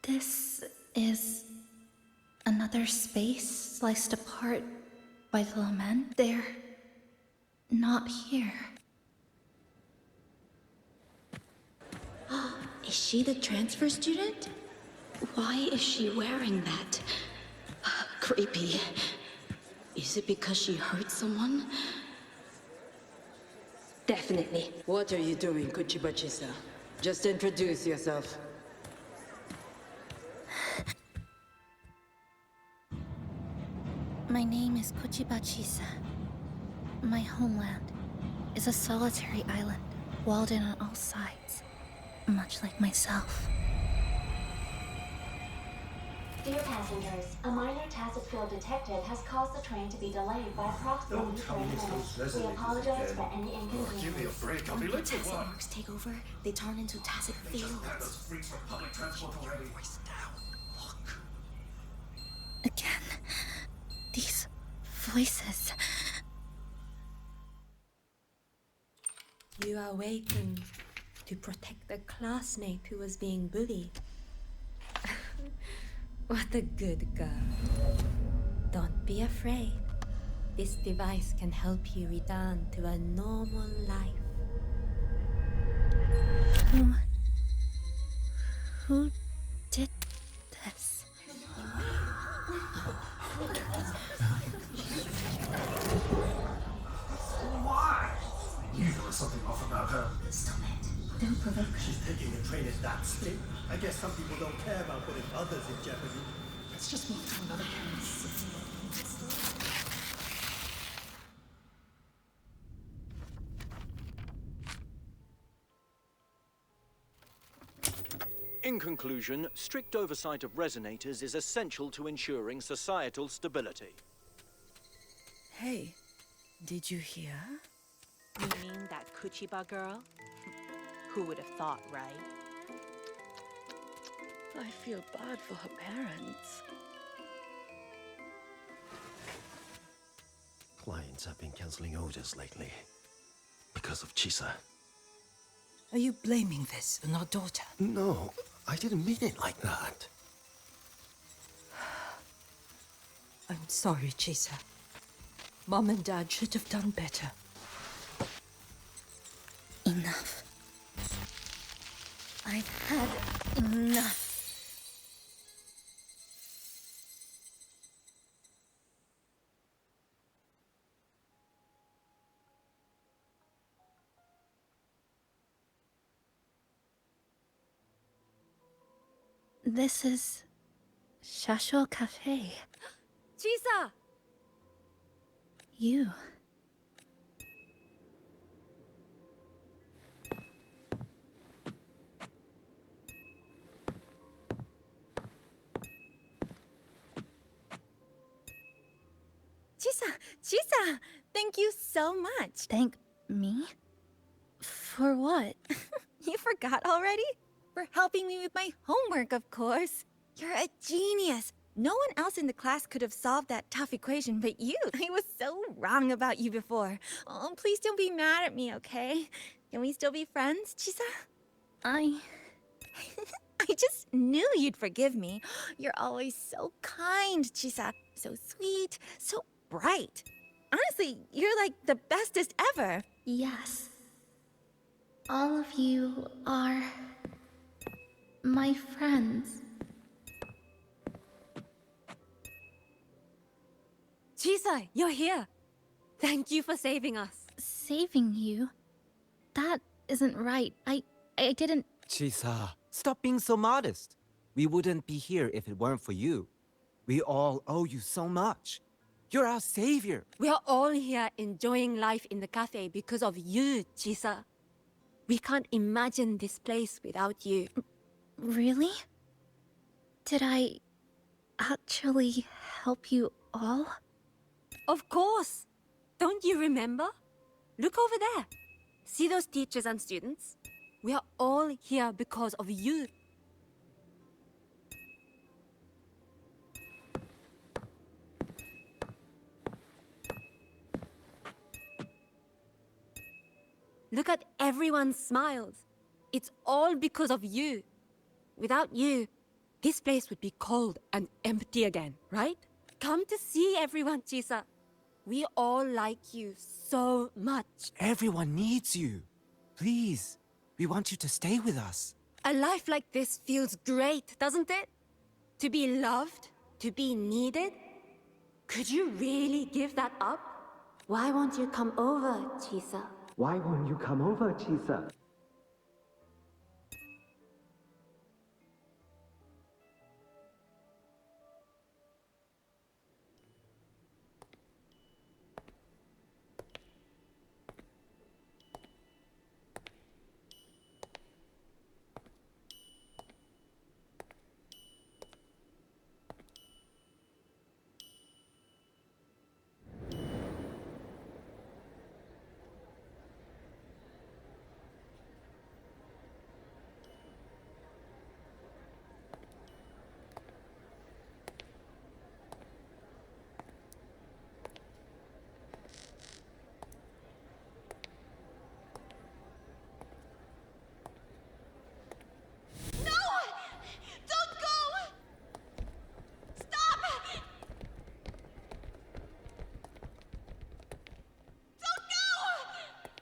This is another space sliced apart by the lament. They're not here. Is she the transfer student? Why is she wearing that? Creepy. Is it because she hurt someone? Definitely. What are you doing, Kuchiba-chisa? Just introduce yourself. My name is Kuchiba-chisa. My homeland is a solitary island, walled in on all sides, much like myself. Dear passengers, a minor tacit field detected has caused the train to be delayed by approximately 30 minutes. We apologize for any inconvenience. Give me a break, I'll be late for Tacit work. marks take over, they turn into tacit fields. Had those freaks from public transport already. Again, these voices. You are awakened to protect a classmate who was being bullied. What a good girl. Don't be afraid. This device can help you return to a normal life. Who did this? Why? You knew there was something off about her. Stop it. Don't provoke her. She's thinking the train is that slick. I guess some people don't care about putting others in jeopardy. Let's just move to another place. In conclusion, strict oversight of resonators is essential to ensuring societal stability. Hey, did you hear? You mean that Kuchiba girl? Who would have thought, right? I feel bad for her parents. Clients have been canceling orders lately because of Chisa. Are you blaming this on our daughter? No, I didn't mean it like that. I'm sorry, Chisa. Mom and Dad should have done better. Enough. I've had enough. This is Shasho Cafe. Chisa! You. Chisa! Thank you so much. Thank me? For what? You forgot already? For helping me with my homework, of course. You're a genius. No one else in the class could have solved that tough equation but you. I was so wrong about you before. Oh, please don't be mad at me, okay? Can we still be friends, Chisa? I just knew you'd forgive me. You're always so kind, Chisa. So sweet, so bright. Honestly, you're like the bestest ever. Yes. All of you are my friends. Chisa, you're here. Thank you for saving us. Saving you? That isn't right. I didn't... Chisa, stop being so modest. We wouldn't be here if it weren't for you. We all owe you so much. You're our savior. We are all here enjoying life in the cafe because of you, Chisa. We can't imagine this place without you. Really? Did I actually help you all? Of course. Don't you remember? Look over there. See those teachers and students? We are all here because of you. Look at everyone's smiles. It's all because of you. Without you, this place would be cold and empty again, right? Come to see everyone, Chisa. We all like you so much. Everyone needs you. Please, we want you to stay with us. A life like this feels great, doesn't it? To be loved, to be needed. Could you really give that up? Why won't you come over, Chisa? Why won't you come over, Chisa?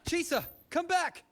Chisa, come back!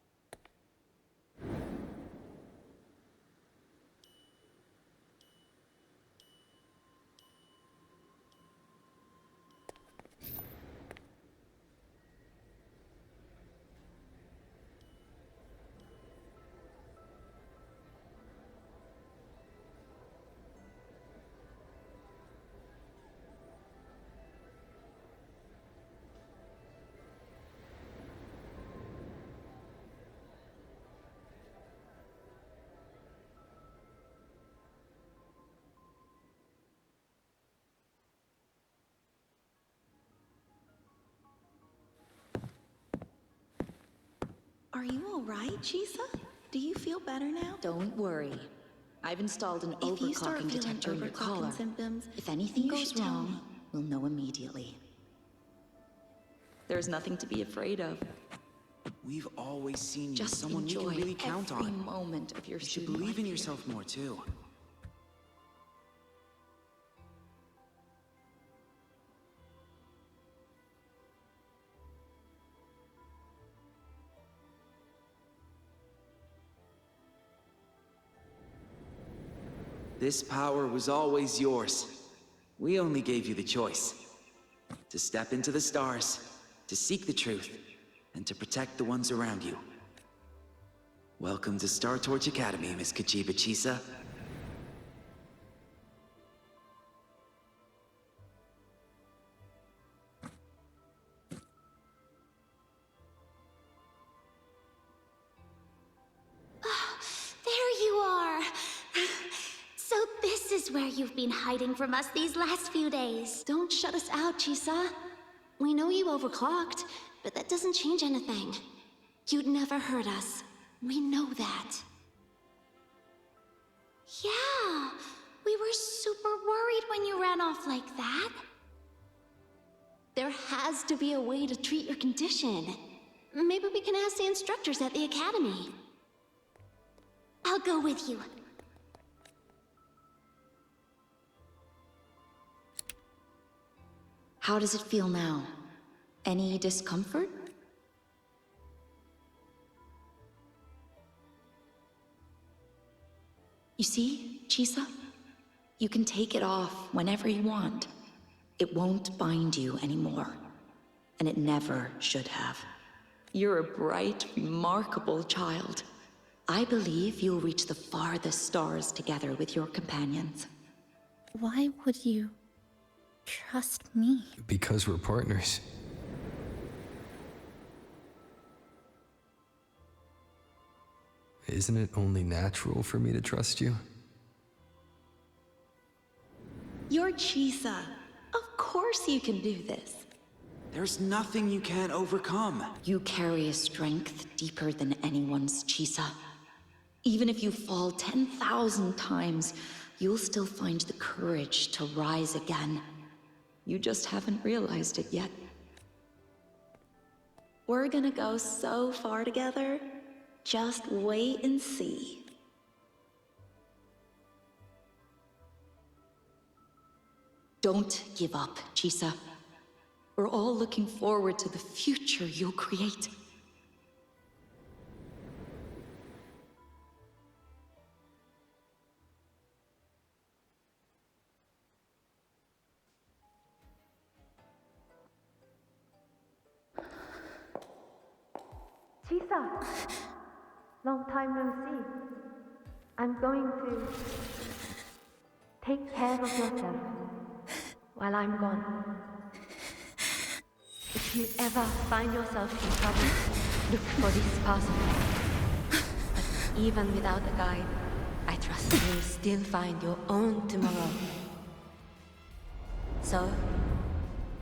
Are you all right, Chisa? Do you feel better now? Don't worry. I've installed an If you start overclocking feeling detector in your collar. overclocking symptoms, If anything you goes should tell me. wrong, we'll know immediately. There's nothing to be afraid of. We've always seen you as Just someone we enjoy can really count every on. moment of your You should student believe in life yourself more too. This power was always yours. We only gave you the choice. To step into the stars, to seek the truth, and to protect the ones around you. Welcome to Star Torch Academy, Miss Kachiba Chisa. There you are! So this is where you've been hiding from us these last few days. Don't shut us out, Chisa. We know you overclocked, but that doesn't change anything. You'd never hurt us. We know that. Yeah, we were super worried when you ran off like that. There has to be a way to treat your condition. Maybe we can ask the instructors at the academy. I'll go with you. How does it feel now? Any discomfort? You see, Chisa? You can take it off whenever you want. It won't bind you anymore. And it never should have. You're a bright, remarkable child. I believe you'll reach the farthest stars together with your companions. Why would you trust me? Because we're partners. Isn't it only natural for me to trust you? You're Chisa. Of course you can do this. There's nothing you can't overcome. You carry a strength deeper than anyone's, Chisa. Even if you fall 10,000 times, you'll still find the courage to rise again. You just haven't realized it yet. We're gonna go so far together. Just wait and see. Don't give up, Chisa. We're all looking forward to the future you'll create. Chisa! Long time no see. I'm going to take care of yourself while I'm gone. If you ever find yourself in trouble, look for this person. But even without a guide, I trust you'll still find your own tomorrow. So,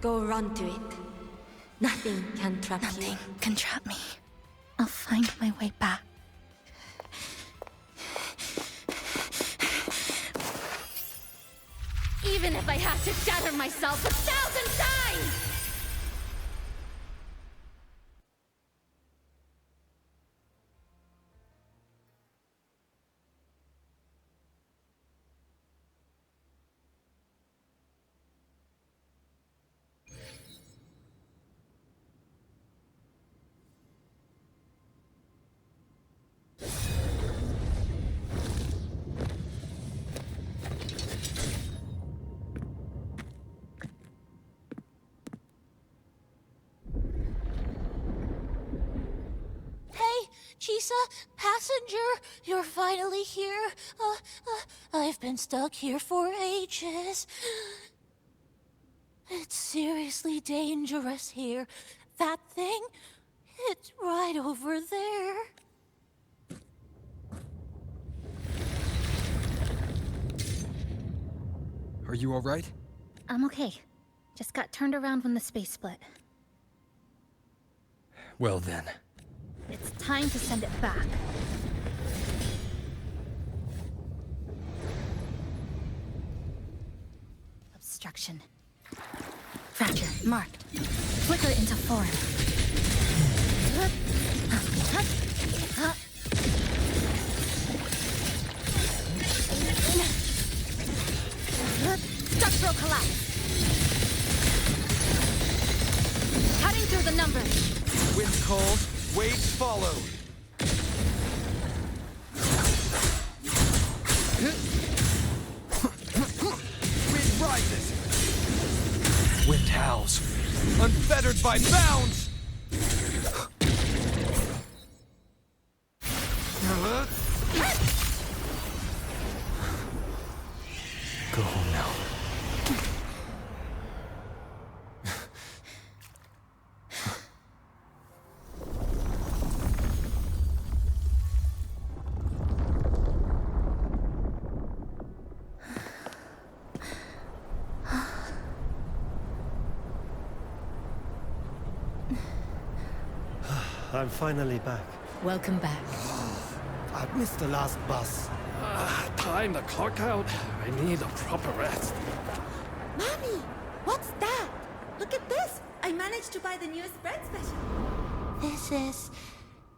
go run to it. Nothing can trap you. Nothing can trap me. I'll find my way back. Even if I have to shatter myself 1,000 times! Chisa, passenger, you're finally here. I've been stuck here for ages. It's seriously dangerous here. That thing, it's right over there. Are you all right? I'm okay. Just got turned around when the space split. Well then. It's time to send it back. Obstruction. Fracture marked. Flicker into form. Structural collapse. Cutting through the numbers. Wind calls, waves follow. Wind rises. Wind howls. Unfettered by bounds. Go home now. I'm finally back. Welcome back. I missed the last bus. Time to clock out. I need a proper rest. Mommy! What's that? Look at this! I managed to buy the newest bread special. This is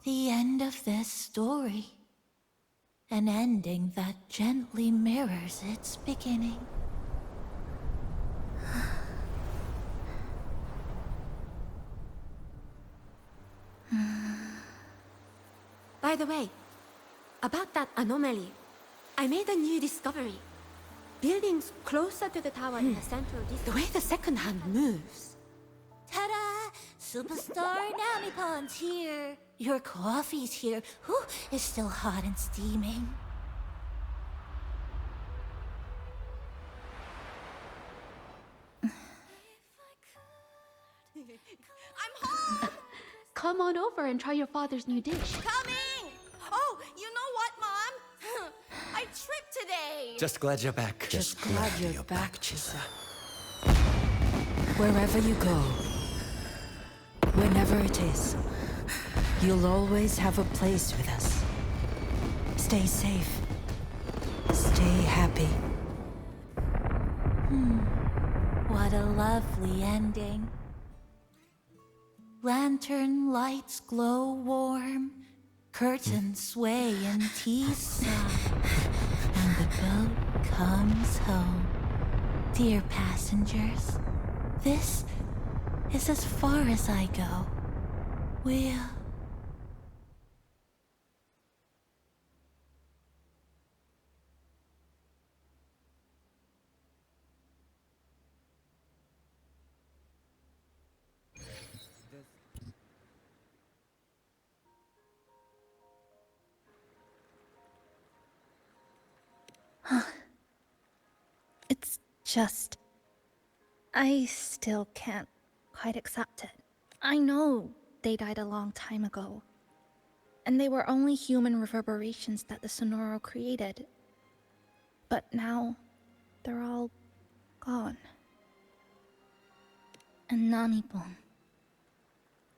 the end of this story. An ending that gently mirrors its beginning. By the way, about that anomaly, I made a new discovery. Buildings closer to the tower in the central district. The way the second hand moves. Ta-da! Superstar Namipon's here. Your coffee's here. Whew, it's still hot and steaming. I'm home! Come on over and try your father's new dish. Coming! Oh, you know what, Mom? I tripped today! Just glad you're back. Just glad you're back, Chisa. Wherever you go, whenever it is, you'll always have a place with us. Stay safe. Stay happy. What a lovely ending. Lantern lights glow warm, curtains sway in tea sigh, and the boat comes home. Dear passengers, this is as far as I go. We'll... It's just... I still can't quite accept it. I know they died a long time ago, and they were only human reverberations that the Sonoro created. But now, they're all gone. And Namipon.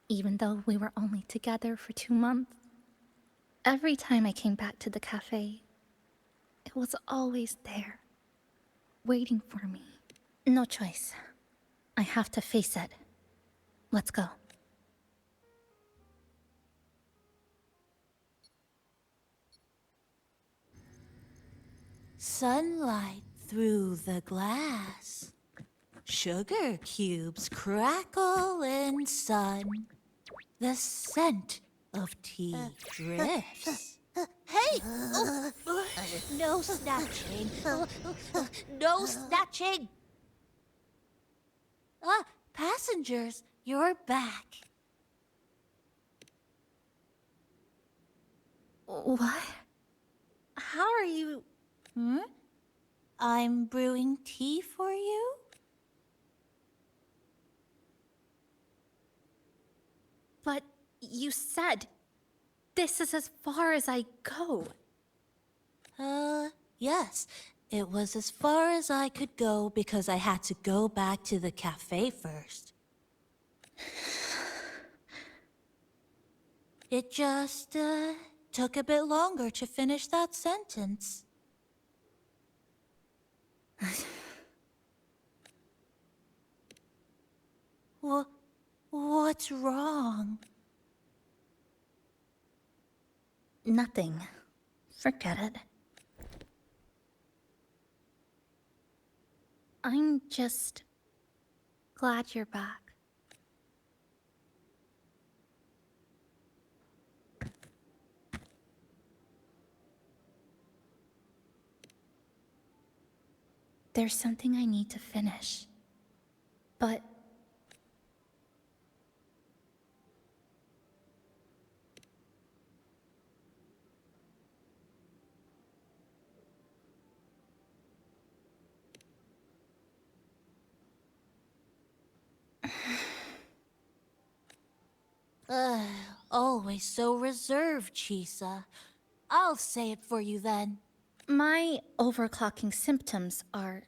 Even though we were only together for 2 months, every time I came back to the cafe, it was always there, waiting for me. No choice. I have to face it. Let's go. Sunlight through the glass. Sugar cubes crackle in sun. The scent of tea drifts. Hey! No snatching. No snatching! Ah, passengers, you're back. What? How are you... I'm brewing tea for you? But you said... this is as far as I go. Yes. It was as far as I could go because I had to go back to the cafe first. It just, took a bit longer to finish that sentence. What's wrong? Nothing. Forget it. I'm just... glad you're back. There's something I need to finish. But... Always so reserved, Chisa. I'll say it for you then. my overclocking symptoms are...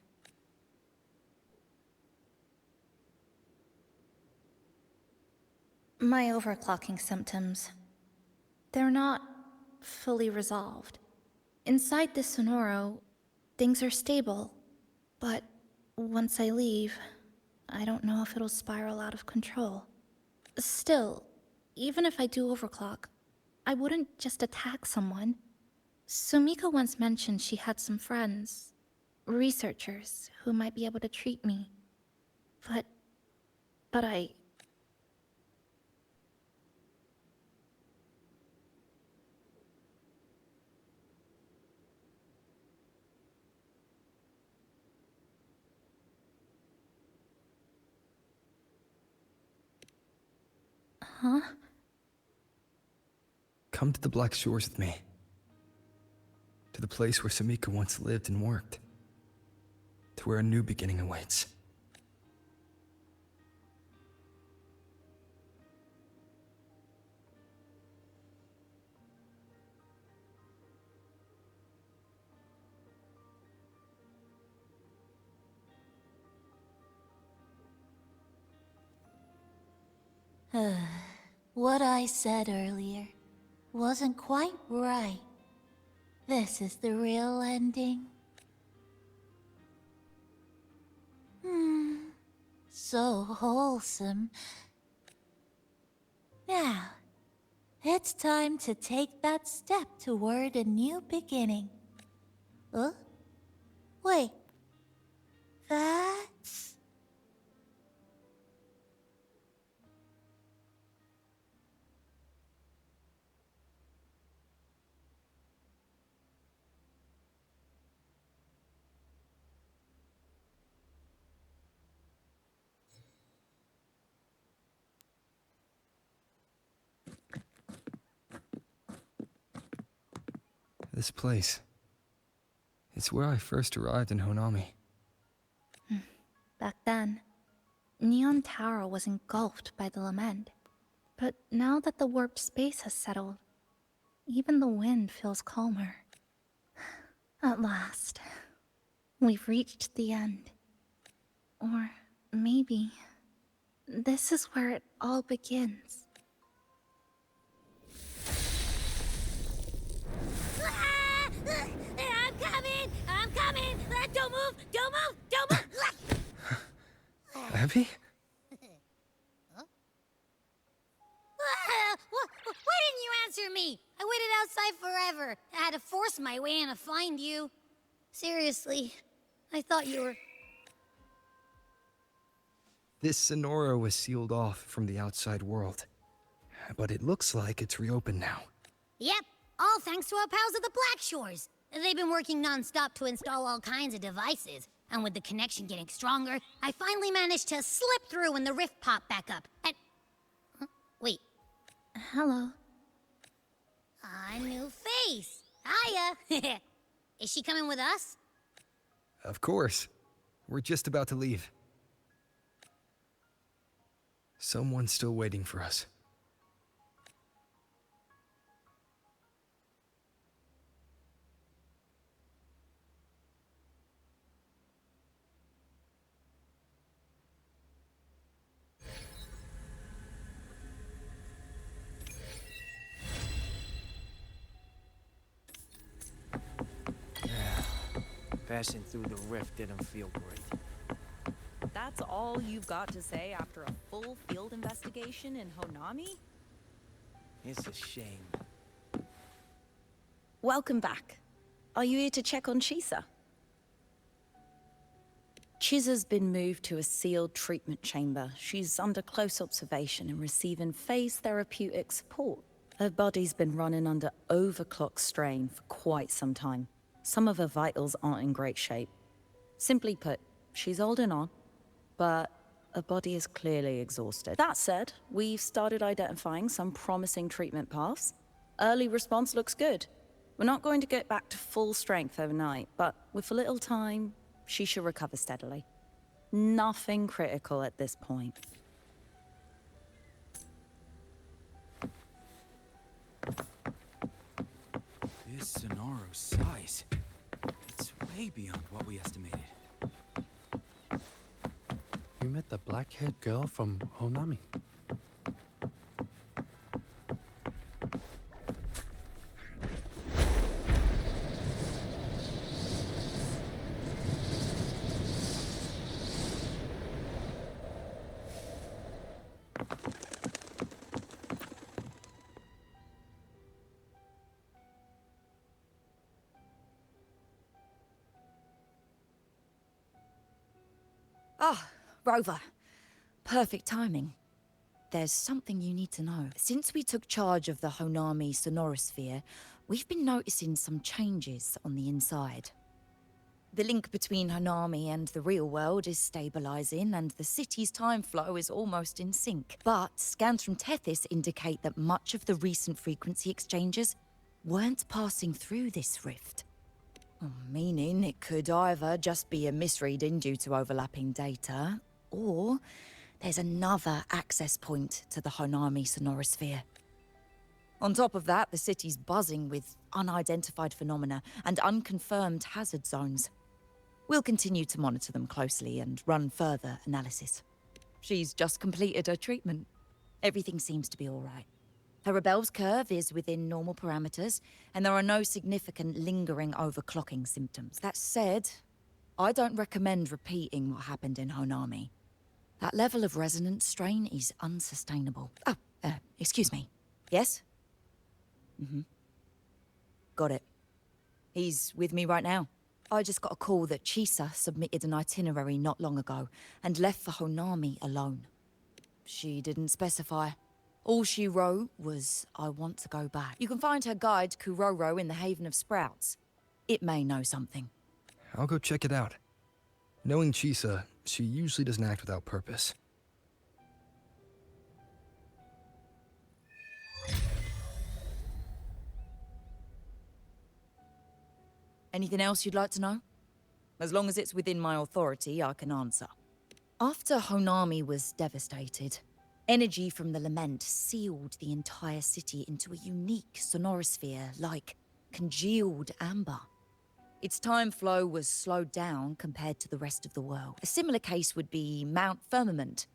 my overclocking symptoms... they're not fully resolved. Inside the Sonoro, things are stable, but once I leave, I don't know if it'll spiral out of control. Still, even if I do overclock, I wouldn't just attack someone. Sumika once mentioned she had some friends, researchers, who might be able to treat me. But I... Huh? Come to the Black Shores with me. To the place where Sumika once lived and worked. To where a new beginning awaits. What I said earlier wasn't quite right. This is the real ending. So wholesome. Now, it's time to take that step toward a new beginning. Wait. That... this place. It's where I first arrived in Honami. Back then, Neon Tower was engulfed by the lament. But now that the warped space has settled, even the wind feels calmer. At last, we've reached the end. Or maybe this is where it all begins. Ah! I'm coming! I'm coming! Don't move! Don't move! Don't move! Abby? Why didn't you answer me? I waited outside forever. I had to force my way in to find you. Seriously, I thought you were... This Sonora was sealed off from the outside world. But it looks like it's reopened now. Yep, all thanks to our pals at the Black Shores. They've been working non-stop to install all kinds of devices. And with the connection getting stronger, I finally managed to slip through when the rift popped back up. And... Huh? Wait. Hello. A new face. Hiya. Is she coming with us? Of course. We're just about to leave. Someone's still waiting for us. Passing through the rift didn't feel great. That's all you've got to say after a full field investigation in Honami? It's a shame. Welcome back. Are you here to check on Chisa? Chisa's been moved to a sealed treatment chamber. She's under close observation and receiving phase therapeutic support. Her body's been running under overclock strain for quite some time. Some of her vitals aren't in great shape. Simply put, she's holding on, but her body is clearly exhausted. That said, we've started identifying some promising treatment paths. Early response looks good. We're not going to get back to full strength overnight, but with a little time, she should recover steadily. Nothing critical at this point. This Sonora's size. It's way beyond what we estimated. You met the black-haired girl from Honami. Ah, Rover. Perfect timing. There's something you need to know. Since we took charge of the Honami Sonorosphere, we've been noticing some changes on the inside. The link between Honami and the real world is stabilizing, and the city's time flow is almost in sync. But scans from Tethys indicate that much of the recent frequency exchanges weren't passing through this rift. Meaning it could either just be a misreading due to overlapping data, or there's another access point to the Honami Sonorosphere. On top of that, the city's buzzing with unidentified phenomena and unconfirmed hazard zones. We'll continue to monitor them closely and run further analysis. She's just completed her treatment. Everything seems to be all right. Her rebel's curve is within normal parameters, and there are no significant lingering overclocking symptoms. That said, I don't recommend repeating what happened in Honami. That level of resonance strain is unsustainable. Oh, excuse me. Yes? Got it. He's with me right now. I just got a call that Chisa submitted an itinerary not long ago and left for Honami alone. She didn't specify. All she wrote was, I want to go back. You can find her guide, Kuroro, in the Haven of Sprouts. It may know something. I'll go check it out. Knowing Chisa, she usually doesn't act without purpose. Anything else you'd like to know? As long as it's within my authority, I can answer. After Honami was devastated, energy from the lament sealed the entire city into a unique sonorosphere like congealed amber. Its time flow was slowed down compared to the rest of the world. A similar case would be Mount Firmament.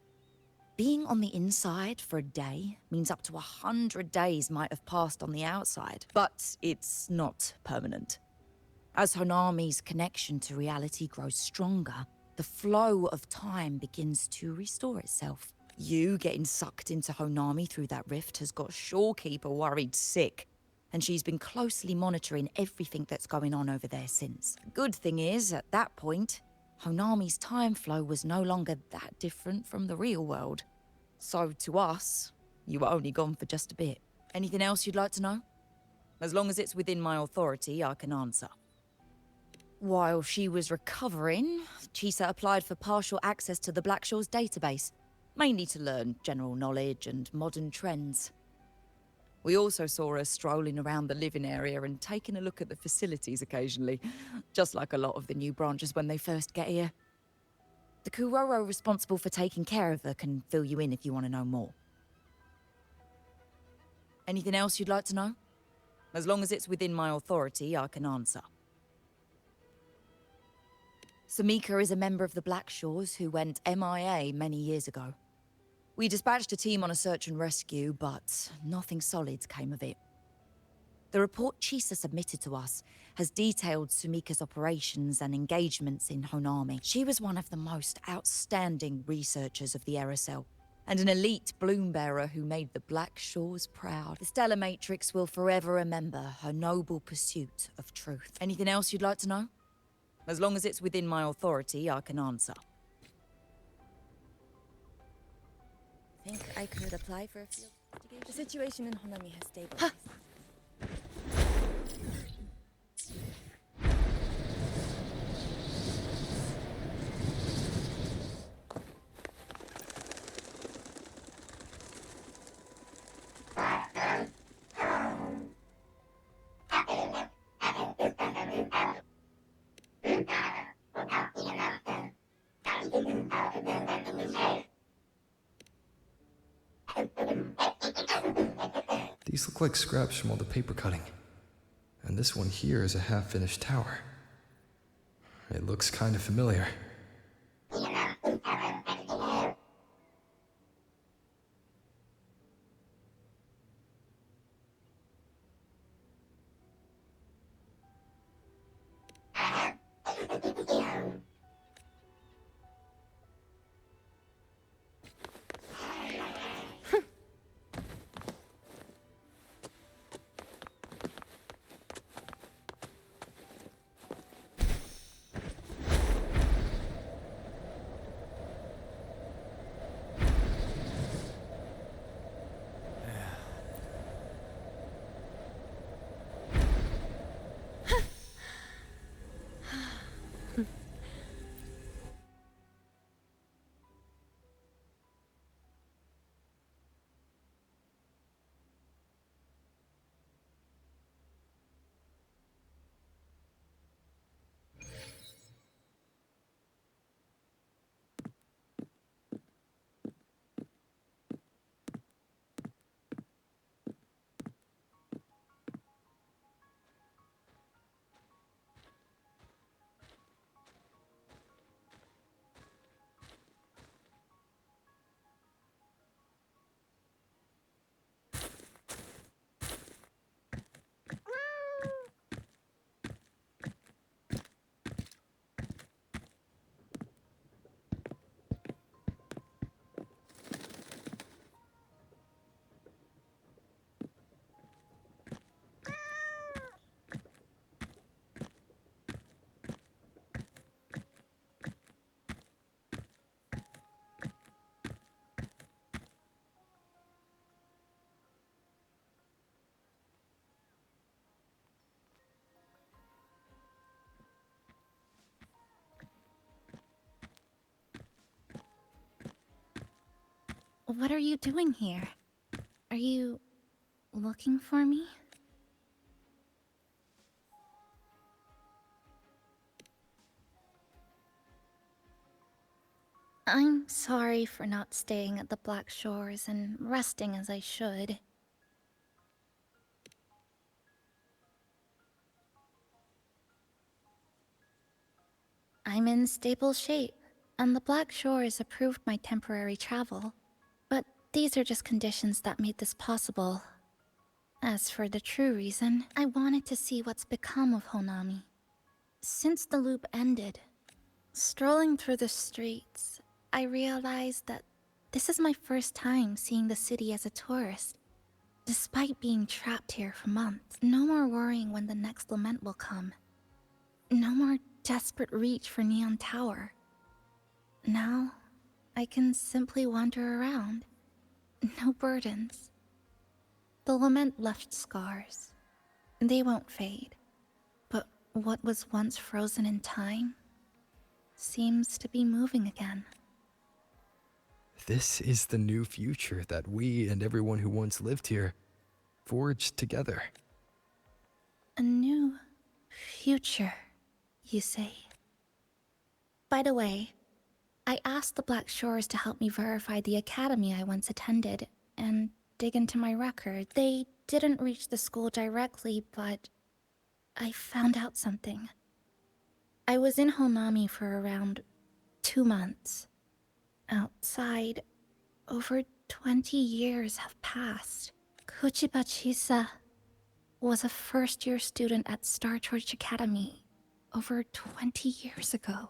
Being on the inside for a day means up to 100 days might have passed on the outside, but it's not permanent. As Honami's connection to reality grows stronger, the flow of time begins to restore itself. You getting sucked into Honami through that rift has got Shorekeeper worried sick, and she's been closely monitoring everything that's going on over there since. Good thing is, at that point, Honami's time flow was no longer that different from the real world. So to us, you were only gone for just a bit. Anything else you'd like to know? As long as it's within my authority, I can answer. While she was recovering, Chisa applied for partial access to the Blackshaws database, mainly to learn general knowledge and modern trends. We also saw her strolling around the living area and taking a look at the facilities occasionally, just like a lot of the new branches when they first get here. The Kuroro responsible for taking care of her can fill you in if you want to know more. Anything else you'd like to know? As long as it's within my authority, I can answer. Samika is a member of the Blackshaws who went MIA many years ago. We dispatched a team on a search and rescue, but nothing solid came of it. The report Chisa submitted to us has detailed Sumika's operations and engagements in Honami. She was one of the most outstanding researchers of the Aerosol, and an elite bloom bearer who made the Blackshaws proud. The Stellar Matrix will forever remember her noble pursuit of truth. Anything else you'd like to know? As long as it's within my authority, I can answer. Think I could apply for a field investigation? The situation in Honami has stabilized. These look like scraps from all the paper cutting. And this one here is a half-finished tower. It looks kind of familiar. What are you doing here? Are you looking for me? I'm sorry for not staying at the Black Shores and resting as I should. I'm in stable shape, and the Black Shores approved my temporary travel. But these are just conditions that made this possible. As for the true reason, I wanted to see what's become of Honami. Since the loop ended, strolling through the streets, I realized that this is my first time seeing the city as a tourist. Despite being trapped here for months, no more worrying when the next lament will come. No more desperate reach for Neon Tower. Now, I can simply wander around. No burdens. The lament left scars. They won't fade. But what was once frozen in time seems to be moving again. This is the new future that we and everyone who once lived here forged together. A new future, you say? By the way, I asked the Black Shores to help me verify the academy I once attended and dig into my record. They didn't reach the school directly, but I found out something. I was in Honami for around 2 months. Outside, over 20 years have passed. Kuchiba Chisa was a first-year student at Star Church Academy over 20 years ago.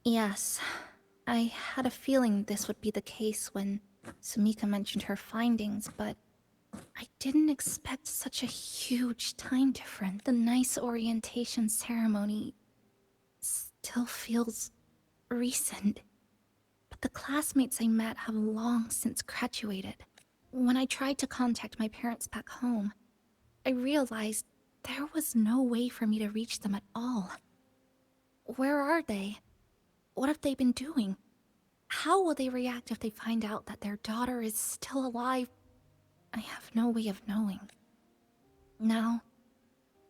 Yes, I had a feeling this would be the case when Sumika mentioned her findings, but I didn't expect such a huge time difference. The nice orientation ceremony still feels recent, but the classmates I met have long since graduated. When I tried to contact my parents back home, I realized there was no way for me to reach them at all. Where are they? What have they been doing? How will they react if they find out that their daughter is still alive? I have no way of knowing. Now,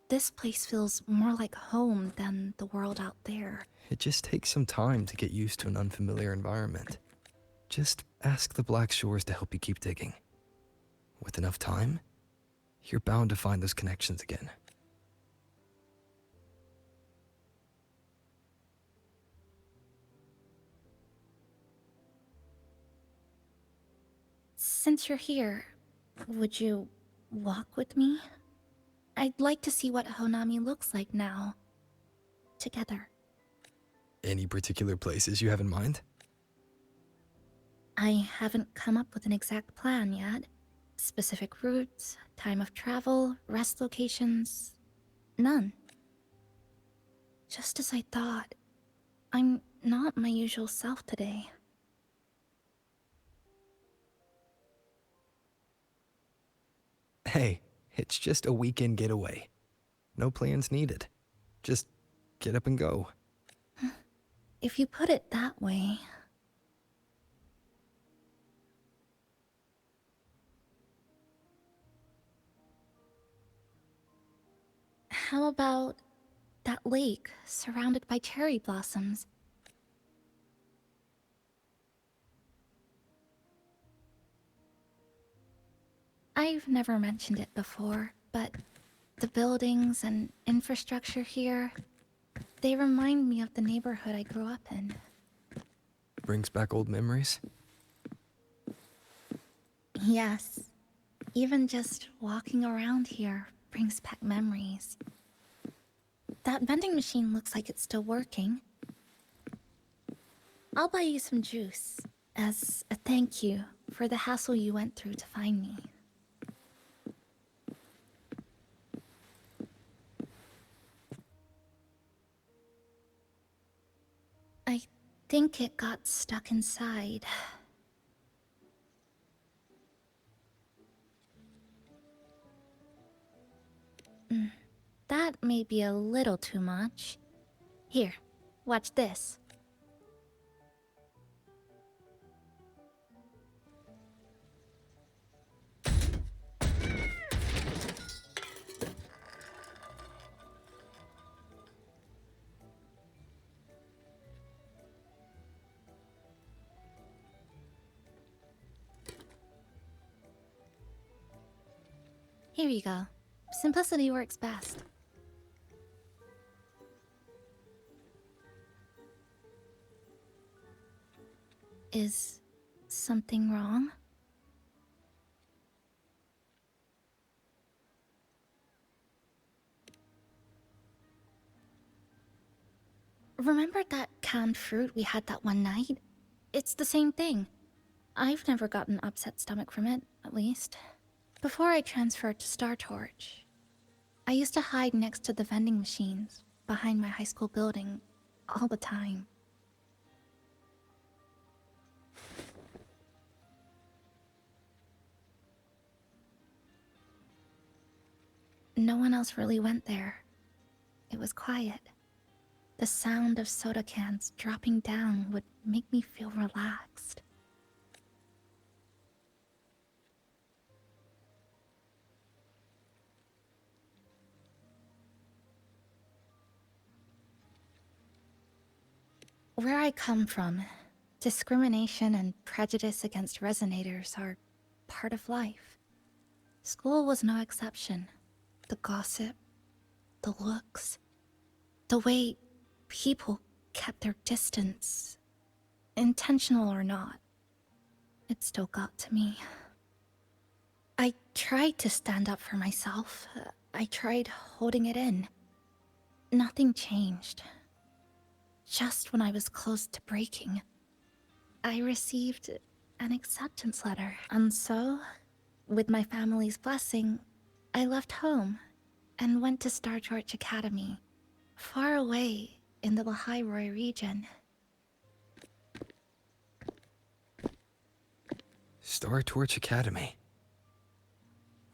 this place feels more like home than the world out there. It just takes some time to get used to an unfamiliar environment. Just ask the Black Shores to help you keep digging. With enough time, you're bound to find those connections again. Since you're here, would you walk with me? I'd like to see what Honami looks like now. Together. Any particular places you have in mind? I haven't come up with an exact plan yet. Specific routes, time of travel, rest locations... none. Just as I thought, I'm not my usual self today. Hey, it's just a weekend getaway. No plans needed. Just get up and go. If you put it that way... How about that lake surrounded by cherry blossoms? I've never mentioned it before, but the buildings and infrastructure here, they remind me of the neighborhood I grew up in. Brings back old memories? Yes. Even just walking around here brings back memories. That vending machine looks like it's still working. I'll buy you some juice, as a thank you for the hassle you went through to find me. I think it got stuck inside. That may be a little too much. Here, watch this. Here you go. Simplicity works best. Is something wrong? Remember that canned fruit we had that one night? It's the same thing. I've never gotten upset stomach from it, at least. Before I transferred to Star Torch, I used to hide next to the vending machines behind my high school building all the time. No one else really went there. It was quiet. The sound of soda cans dropping down would make me feel relaxed. Where I come from, discrimination and prejudice against resonators are part of life. School was no exception. The gossip, the looks, the way people kept their distance, intentional or not, it still got to me. I tried to stand up for myself. I tried holding it in. Nothing changed. Just when I was close to breaking, I received an acceptance letter. And so, with my family's blessing, I left home and went to Star Torch Academy, far away in the Lahairoi region. Star Torch Academy.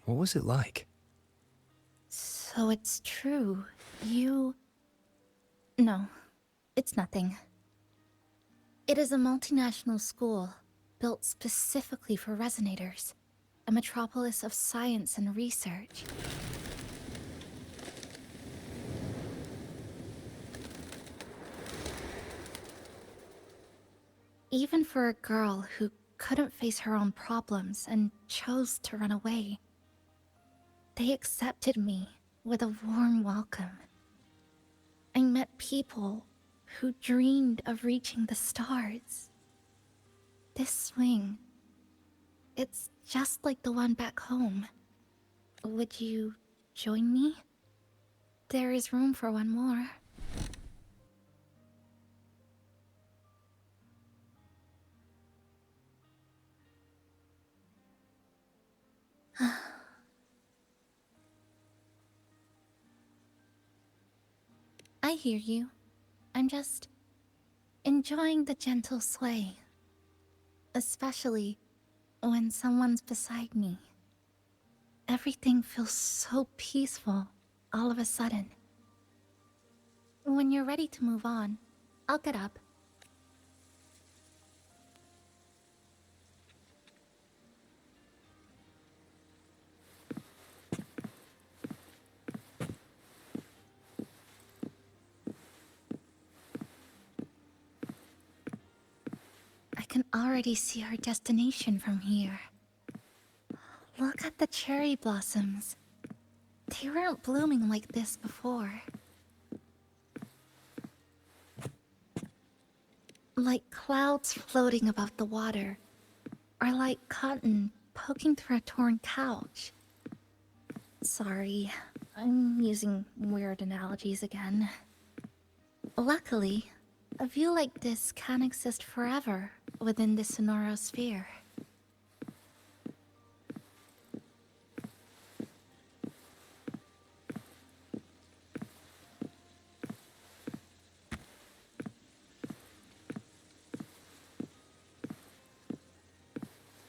What was it like? So it's true. You... No, it's nothing. It is a multinational school built specifically for resonators, a metropolis of science and research. Even for a girl who couldn't face her own problems and chose to run away, they accepted me with a warm welcome. I met people who dreamed of reaching the stars. This swing, it's just like the one back home. Would you join me? There is room for one more. I hear you. I'm just enjoying the gentle sway. Especially when someone's beside me. Everything feels so peaceful all of a sudden. When you're ready to move on, I'll get up. I can already see our destination from here. Look at the cherry blossoms. They weren't blooming like this before. Like clouds floating above the water, or like cotton poking through a torn couch. Sorry, I'm using weird analogies again. Luckily, a view like this can exist forever within the Sonoro sphere.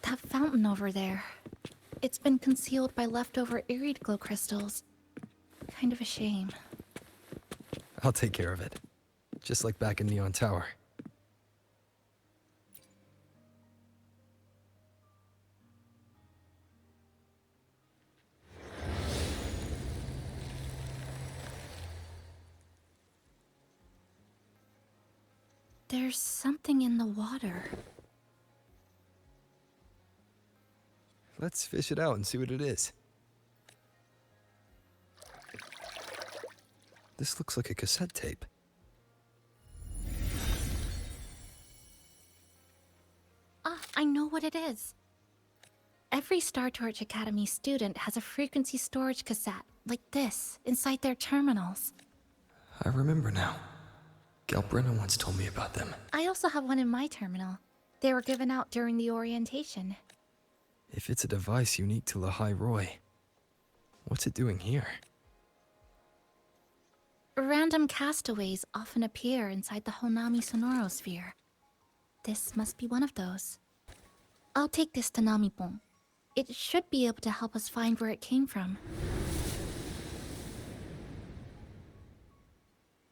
That fountain over there. It's been concealed by leftover irid glow crystals. Kind of a shame. I'll take care of it. Just like back in Neon Tower. There's something in the water. Let's fish it out and see what it is. This looks like a cassette tape. Ah, I know what it is. Every Star Torch Academy student has a frequency storage cassette, like this, inside their terminals. I remember now. Galbrenna once told me about them. I also have one in my terminal. They were given out during the orientation. If it's a device unique to Lahai Roy, what's it doing here? Random castaways often appear inside the Honami sonorosphere. This must be one of those. I'll take this to Namipon. It should be able to help us find where it came from.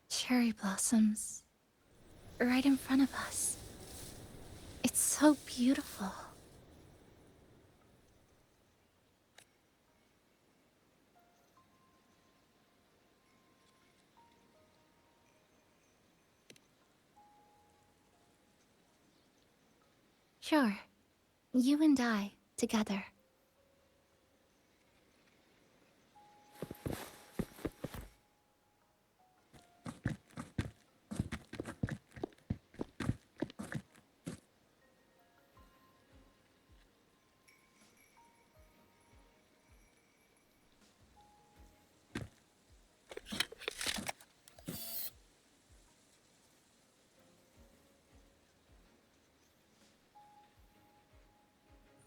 Cherry blossoms. Right in front of us. It's so beautiful. Sure. You and I, together.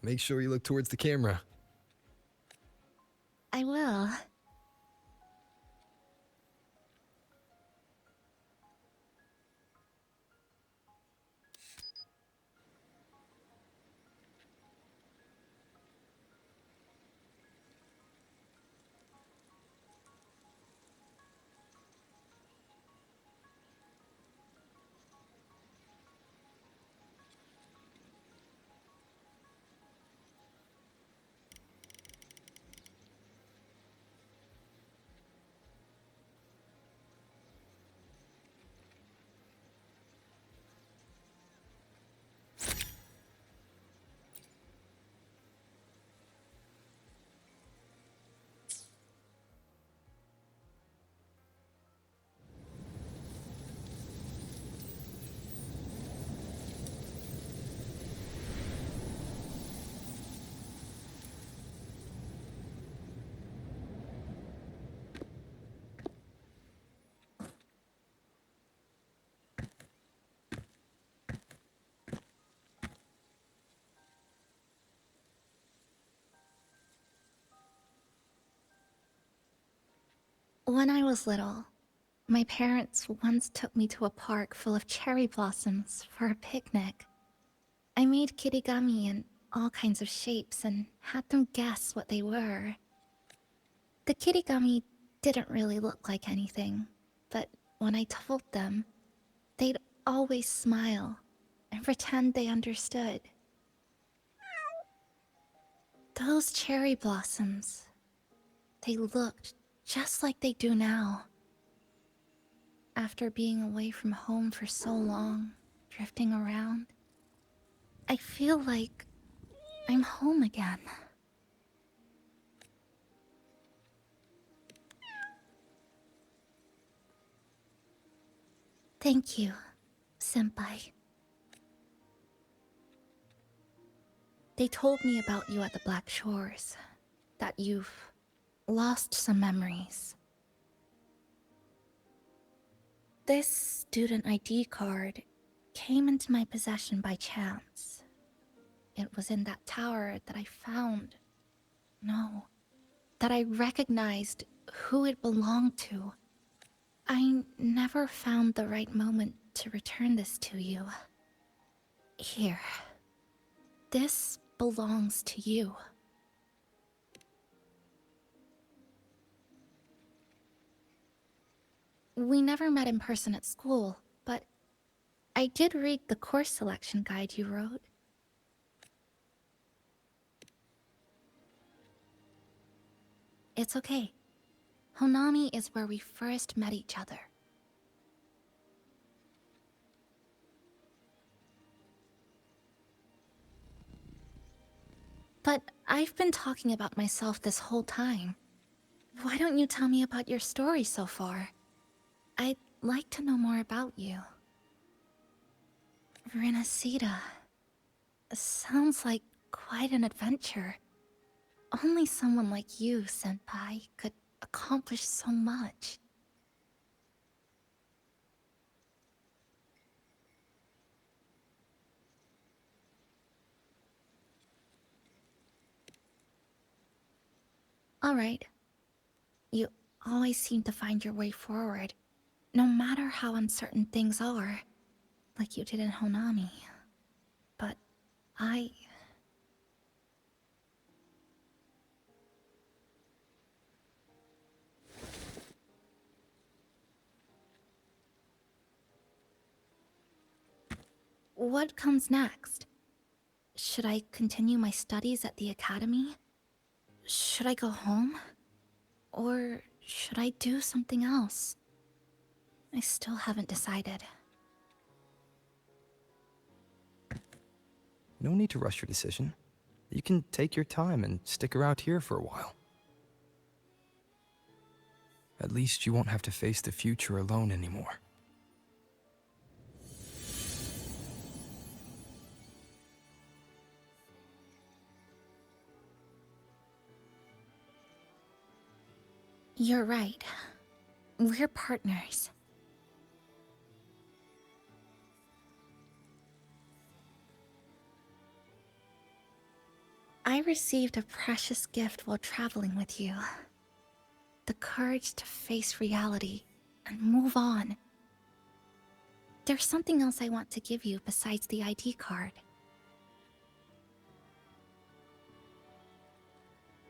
Make sure you look towards the camera. I will. When I was little, my parents once took me to a park full of cherry blossoms for a picnic. I made kirigami in all kinds of shapes and had them guess what they were. The kirigami didn't really look like anything, but when I told them, they'd always smile and pretend they understood. Those cherry blossoms, they looked just like they do now. After being away from home for so long, drifting around, I feel like I'm home again. Thank you, Senpai. They told me about you at the Black Shores, that you've lost some memories. This student ID card came into my possession by chance. It was in that tower that I found. No, that I recognized who it belonged to. I never found the right moment to return this to you. Here. This belongs to you. We never met in person at school, but I did read the course selection guide you wrote. It's okay. Honami is where we first met each other. But I've been talking about myself this whole time. Why don't you tell me about your story so far? I'd like to know more about you. Renacida. Sounds like quite an adventure. Only someone like you, Senpai, could accomplish so much. Alright. You always seem to find your way forward, no matter how uncertain things are, like you did in Honami. But I... What comes next? Should I continue my studies at the academy? Should I go home? Or should I do something else? I still haven't decided. No need to rush your decision. You can take your time and stick around here for a while. At least you won't have to face the future alone anymore. You're right. We're partners. I received a precious gift while traveling with you. The courage to face reality and move on. There's something else I want to give you besides the ID card.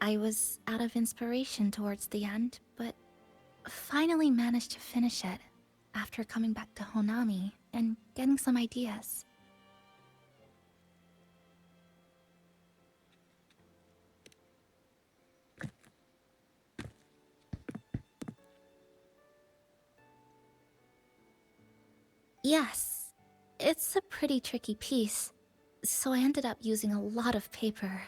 I was out of inspiration towards the end, but finally managed to finish it after coming back to Honami and getting some ideas. Yes, it's a pretty tricky piece, so I ended up using a lot of paper.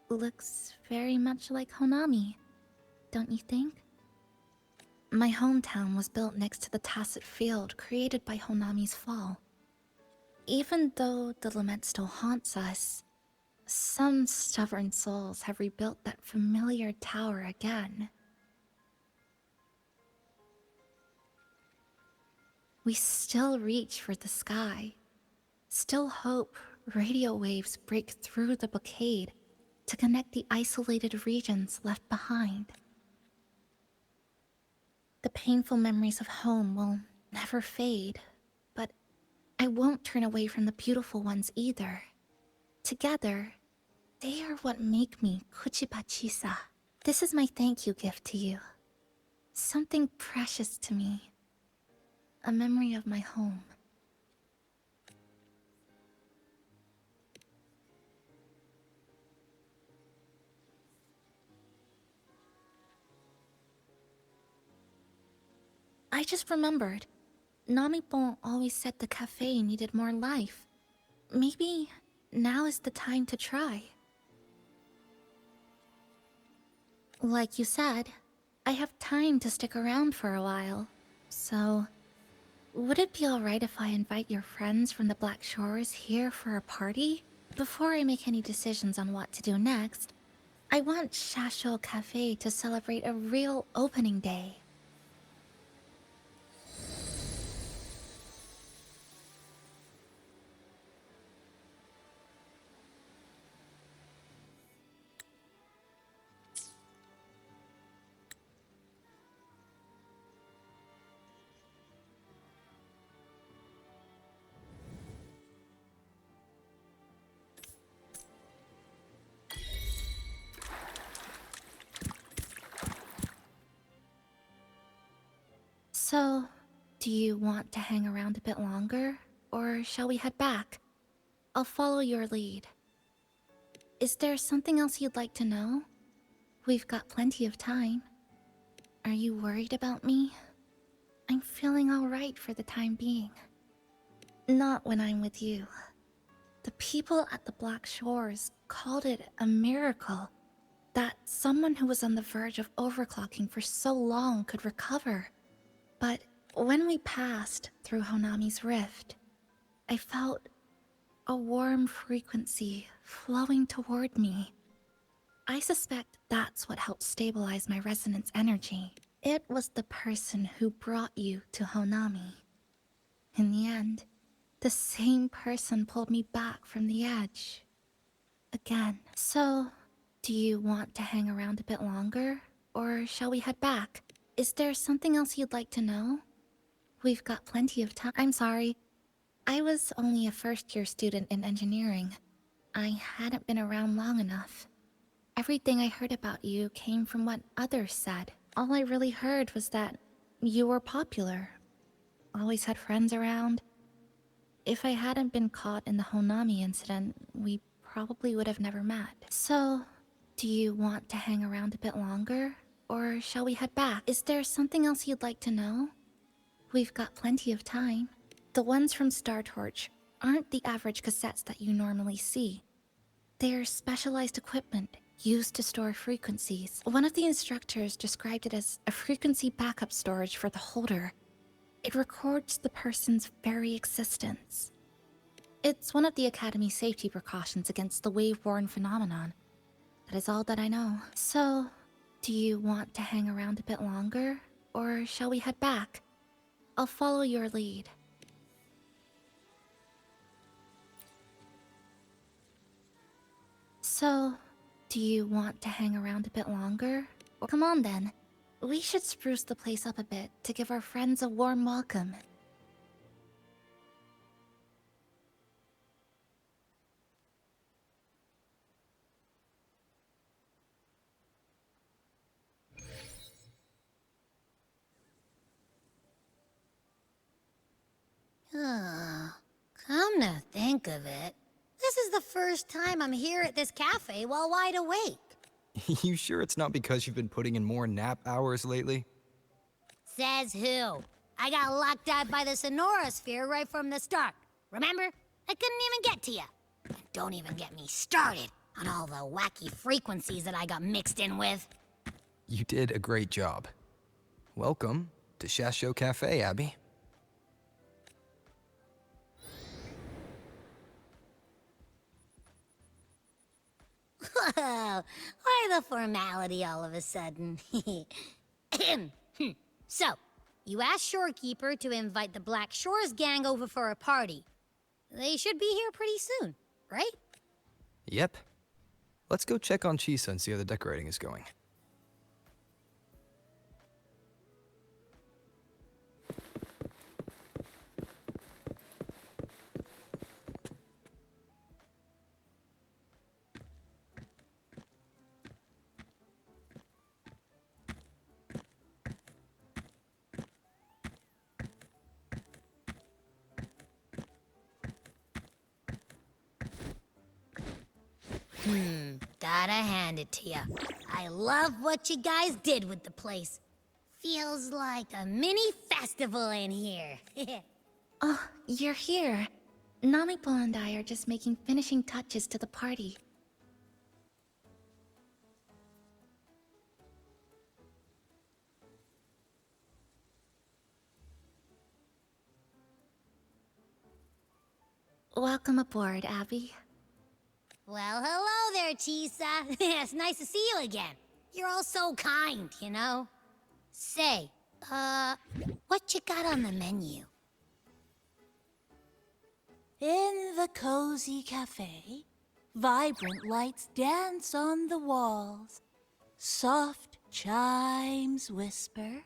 Looks very much like Honami, don't you think? My hometown was built next to the tacit field created by Honami's fall. Even though the lament still haunts us, some stubborn souls have rebuilt that familiar tower again. We still reach for the sky, still hope radio waves break through the blockade to connect the isolated regions left behind. The painful memories of home will never fade, but I won't turn away from the beautiful ones either. Together, they are what make me Kuchibachisa. This is my thank you gift to you. Something precious to me. A memory of my home. I just remembered. Namipon always said the cafe needed more life. Maybe now is the time to try. Like you said, I have time to stick around for a while. So, would it be alright if I invite your friends from the Black Shores here for a party? Before I make any decisions on what to do next, I want Shasho Cafe to celebrate a real opening day. So, do you want to hang around a bit longer, or shall we head back? I'll follow your lead. Is there something else you'd like to know? We've got plenty of time. Are you worried about me? I'm feeling alright for the time being. Not when I'm with you. The people at the Black Shores called it a miracle that someone who was on the verge of overclocking for so long could recover. But When we passed through Honami's rift, I felt a warm frequency flowing toward me. I suspect that's what helped stabilize my resonance energy. It was the person who brought you to Honami. In the end, the same person pulled me back from the edge. Again. So, do you want to hang around a bit longer? Or shall we head back? Is there something else you'd like to know? We've got plenty of time. I'm sorry. I was only a first-year student in engineering. I hadn't been around long enough. Everything I heard about you came from what others said. All I really heard was that you were popular. Always had friends around. If I hadn't been caught in the Honami incident, we probably would have never met. So, do you want to hang around a bit longer? Or shall we head back? Is there something else you'd like to know? We've got plenty of time. The ones from Star Torch aren't the average cassettes that you normally see. They're specialized equipment used to store frequencies. One of the instructors described it as a frequency backup storage for the holder. It records the person's very existence. It's one of the Academy's safety precautions against the wave-worn phenomenon. That is all that I know. So, do you want to hang around a bit longer? Or shall we head back? I'll follow your lead. So, do you want to hang around a bit longer? Come on then. We should spruce the place up a bit to give our friends a warm welcome. Oh, come to think of it, this is the first time I'm here at this cafe while wide awake. You sure it's not because you've been putting in more nap hours lately? Says who? I got locked out by the Sonorosphere right from the start. Remember? I couldn't even get to you. Don't even get me started on all the wacky frequencies that I got mixed in with. You did a great job. Welcome to Shasho Cafe, Abby. Whoa, why the formality all of a sudden? So, you asked Shorekeeper to invite the Black Shores gang over for a party. They should be here pretty soon, right? Yep. Let's go check on Chisa and see how the decorating is going. Gotta hand it to ya. I love what you guys did with the place. Feels like a mini festival in here. Oh, you're here. Namipo and I are just making finishing touches to the party. Welcome aboard, Abby. Well, hello there, Chisa. It's nice to see you again. You're all so kind, you know? Say, what you got on the menu? In the cozy cafe, vibrant lights dance on the walls. Soft chimes whisper.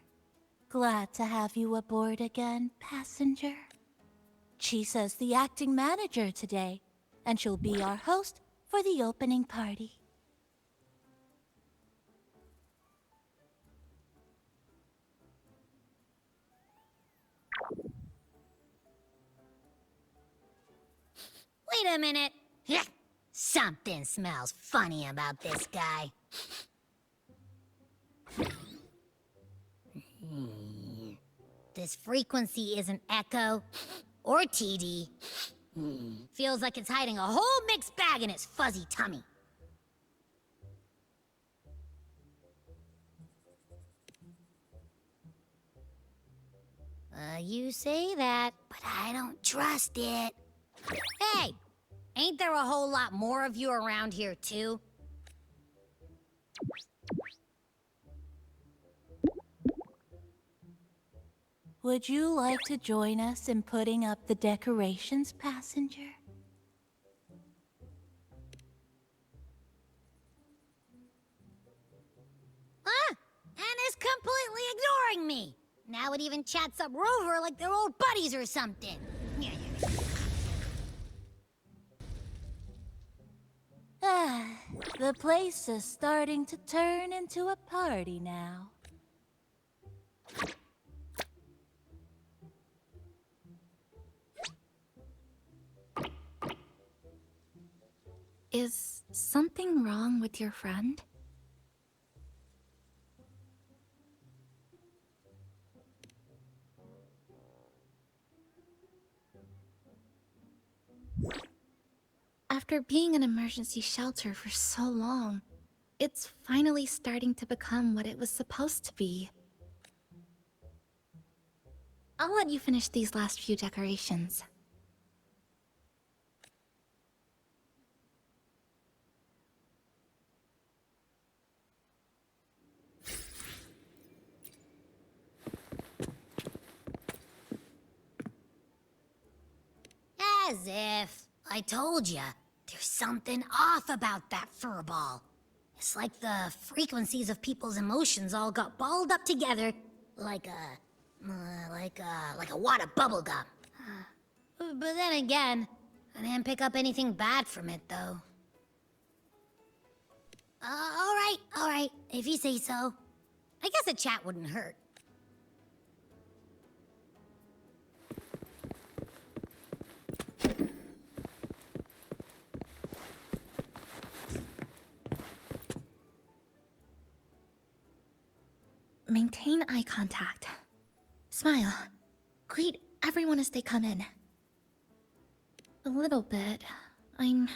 Glad to have you aboard again, passenger. Chisa's the acting manager today, and she'll be our host for the opening party. Wait a minute. Something smells funny about this guy. This frequency isn't echo or TD. Feels like it's hiding a whole mixed bag in its fuzzy tummy. You say that, but I don't trust it. Hey! Ain't there a whole lot more of you around here, too? Would you like to join us in putting up the decorations, passenger? Ah! Anna's completely ignoring me! Now it even chats up Rover like they're old buddies or something. Ah, the place is starting to turn into a party now. Is something wrong with your friend? After being an emergency shelter for so long, it's finally starting to become what it was supposed to be. I'll let you finish these last few decorations. As if. I told ya, there's something off about that furball. It's like the frequencies of people's emotions all got balled up together like a wad of bubblegum. But then again, I didn't pick up anything bad from it, though. All right, if you say so. I guess a chat wouldn't hurt. Maintain eye contact. Smile. Greet everyone as they come in. A little bit. I'm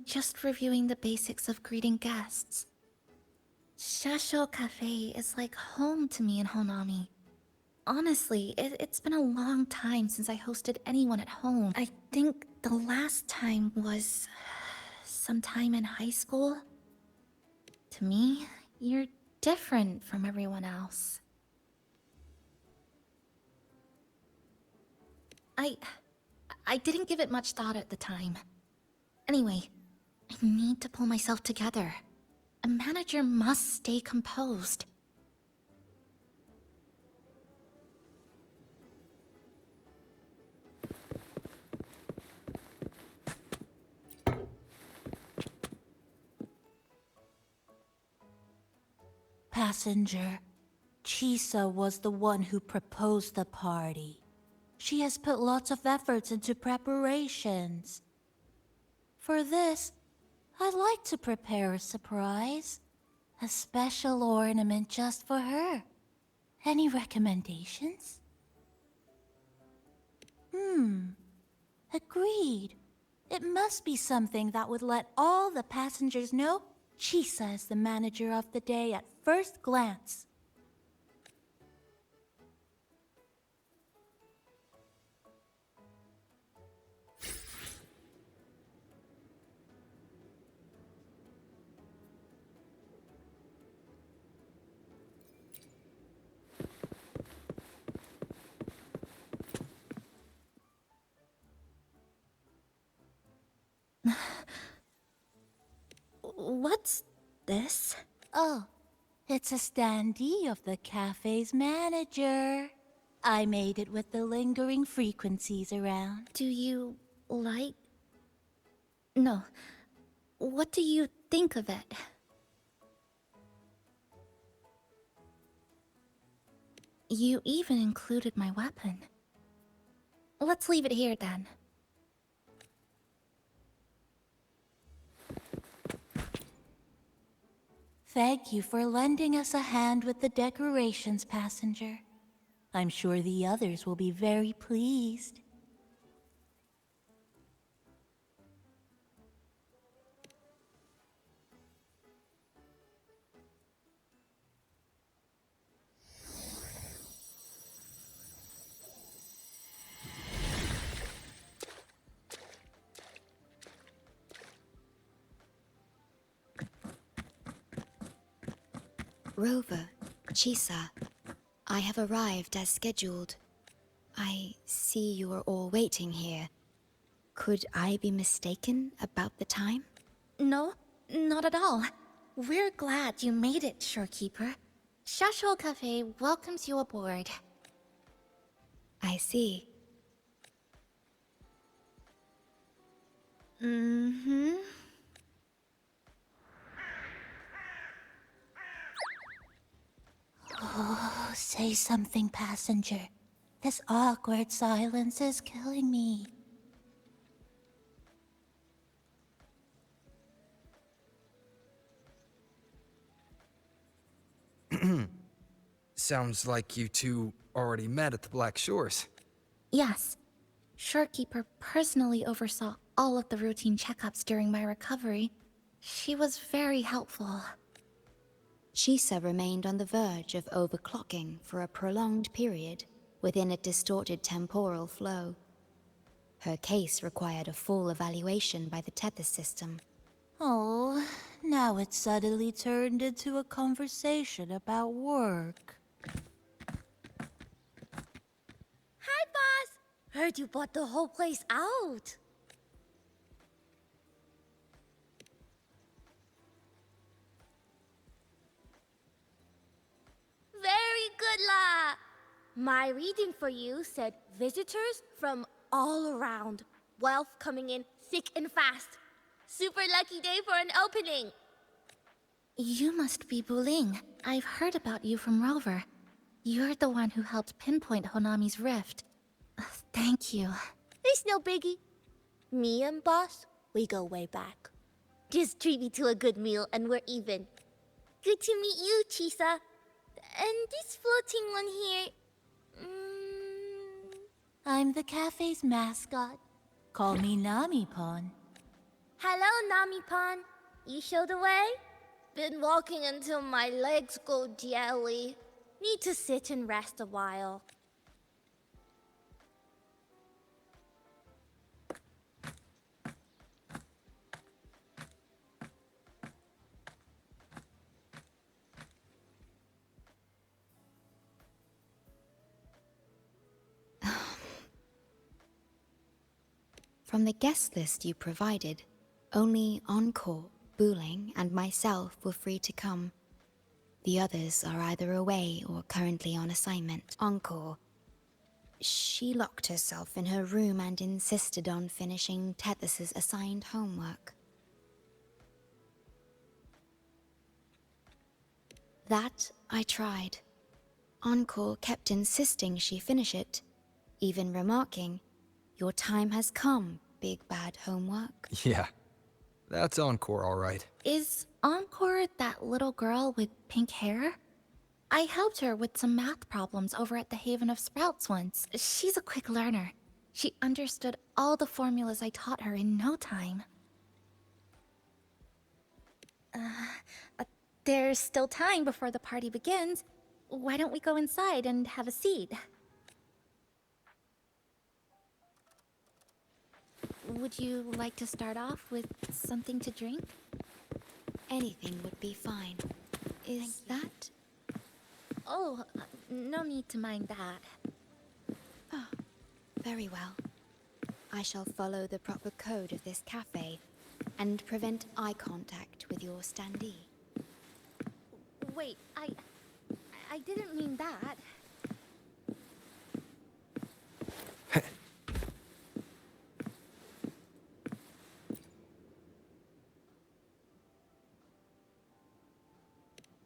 just reviewing the basics of greeting guests. Shasho Cafe is like home to me in Honami. Honestly, it's been a long time since I hosted anyone at home. I think the last time was sometime in high school. To me, you're different from everyone else. I didn't give it much thought at the time. Anyway, I need to pull myself together. A manager must stay composed. Passenger, Chisa was the one who proposed the party. She has put lots of efforts into preparations. For this, I'd like to prepare a surprise. A special ornament just for her. Any recommendations? Agreed. It must be something that would let all the passengers know Chisa is the manager of the day at first glance. What's this? Oh, it's a standee of the cafe's manager. I made it with the lingering frequencies around. Do you like... No. What do you think of it? You even included my weapon. Let's leave it here then. Thank you for lending us a hand with the decorations, passenger. I'm sure the others will be very pleased. Rover, Chisa, I have arrived as scheduled. I see you are all waiting here. Could I be mistaken about the time? No, not at all. We're glad you made it, Shorekeeper. Shashol Cafe welcomes you aboard. I see. Mm-hmm. Oh, say something, passenger. This awkward silence is killing me. Sounds like you two already met at the Black Shores. Yes. Shorekeeper personally oversaw all of the routine checkups during my recovery. She was very helpful. Chisa remained on the verge of overclocking for a prolonged period within a distorted temporal flow. Her case required a full evaluation by the tether system. Oh, now it's suddenly turned into a conversation about work. Hi, boss! Heard you bought the whole place out. Very good, La! My reading for you said visitors from all around. Wealth coming in thick and fast. Super lucky day for an opening. You must be Buling. I've heard about you from Rover. You're the one who helped pinpoint Honami's rift. Thank you. It's no biggie. Me and boss, we go way back. Just treat me to a good meal and we're even. Good to meet you, Chisa. And this floating one here... I'm the cafe's mascot. Call me Nami-pon. Hello, Nami-pon. You show the way? Been walking until my legs go jelly. Need to sit and rest a while. From the guest list you provided, only Encore, Buling, and myself were free to come. The others are either away or currently on assignment. Encore. She locked herself in her room and insisted on finishing Tethys' assigned homework. That I tried. Encore kept insisting she finish it, even remarking, "Your time has come, big bad homework." Yeah, that's Encore, all right. Is Encore that little girl with pink hair? I helped her with some math problems over at the Haven of Sprouts once. She's a quick learner. She understood all the formulas I taught her in no time. There's still time before the party begins. Why don't we go inside and have a seat? Would you like to start off with something to drink? Anything would be fine. Is that... Oh, no need to mind that. Oh, very well. I shall follow the proper code of this cafe and prevent eye contact with your standee. Wait, I didn't mean that.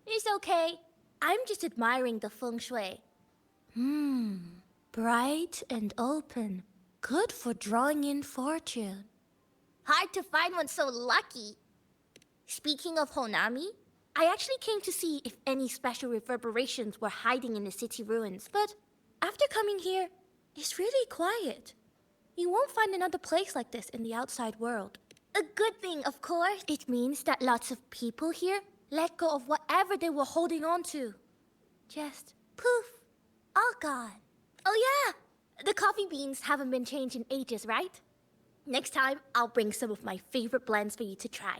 It's okay. I'm just admiring the feng shui. Bright and open. Good for drawing in fortune. Hard to find one so lucky. Speaking of Honami, I actually came to see if any special reverberations were hiding in the city ruins, but after coming here, it's really quiet. You won't find another place like this in the outside world. A good thing, of course. It means that lots of people here let go of whatever they were holding on to. Just poof, all gone. Oh yeah, the coffee beans haven't been changed in ages, right? Next time, I'll bring some of my favorite blends for you to try.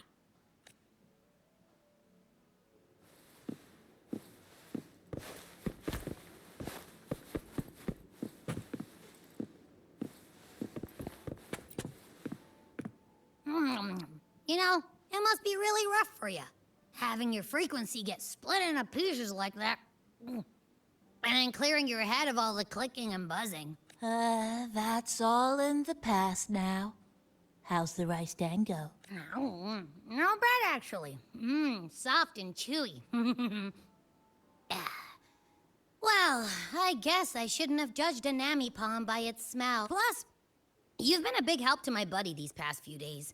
be really rough for you. Having your frequency get split into pieces like that. And then clearing your head of all the clicking and buzzing. That's all in the past now. How's the rice dango? Oh, not bad, actually. Soft and chewy. Well, I guess I shouldn't have judged a Nami palm by its smell. Plus, you've been a big help to my buddy these past few days.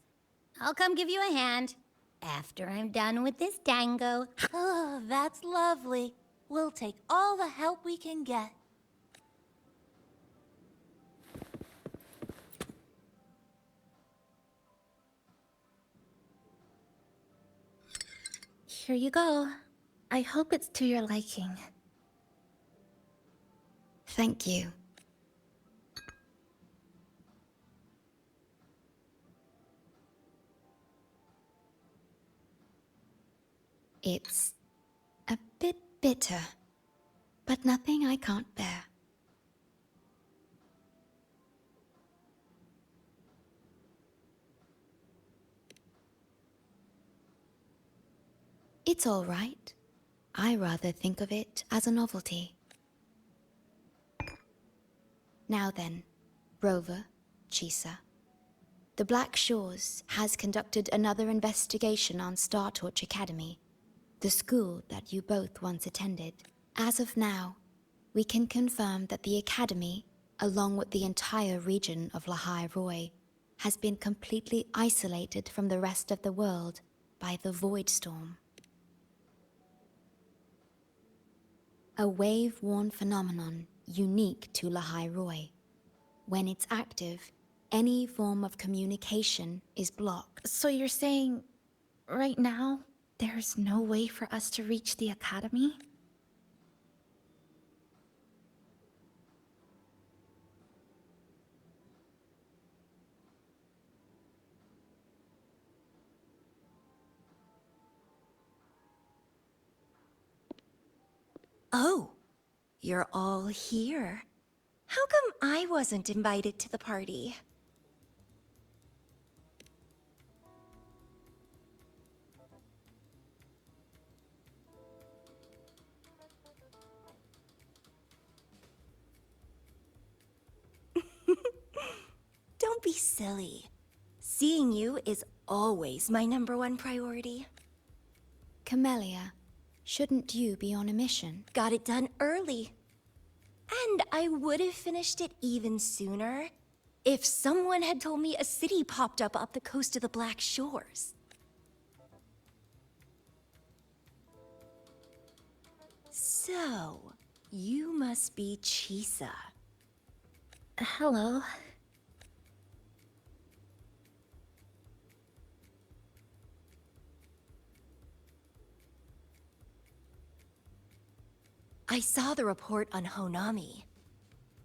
I'll come give you a hand after I'm done with this dango. Oh, that's lovely. We'll take all the help we can get. Here you go. I hope it's to your liking. Thank you. It's a bit bitter, but nothing I can't bear. It's all right. I rather think of it as a novelty. Now then, Rover, Chisa. The Black Shores has conducted another investigation on Star Torch Academy, the school that you both once attended. As of now, we can confirm that the Academy, along with the entire region of Lahai Roi, has been completely isolated from the rest of the world by the Void Storm. A wave-worn phenomenon unique to Lahai Roi. When it's active, any form of communication is blocked. So you're saying, right now, there's no way for us to reach the Academy? Oh, you're all here. How come I wasn't invited to the party? Don't be silly. Seeing you is always my #1 priority. Camellia, shouldn't you be on a mission? Got it done early. And I would have finished it even sooner if someone had told me a city popped up the coast of the Black Shores. So, you must be Chisa. Hello. I saw the report on Honami.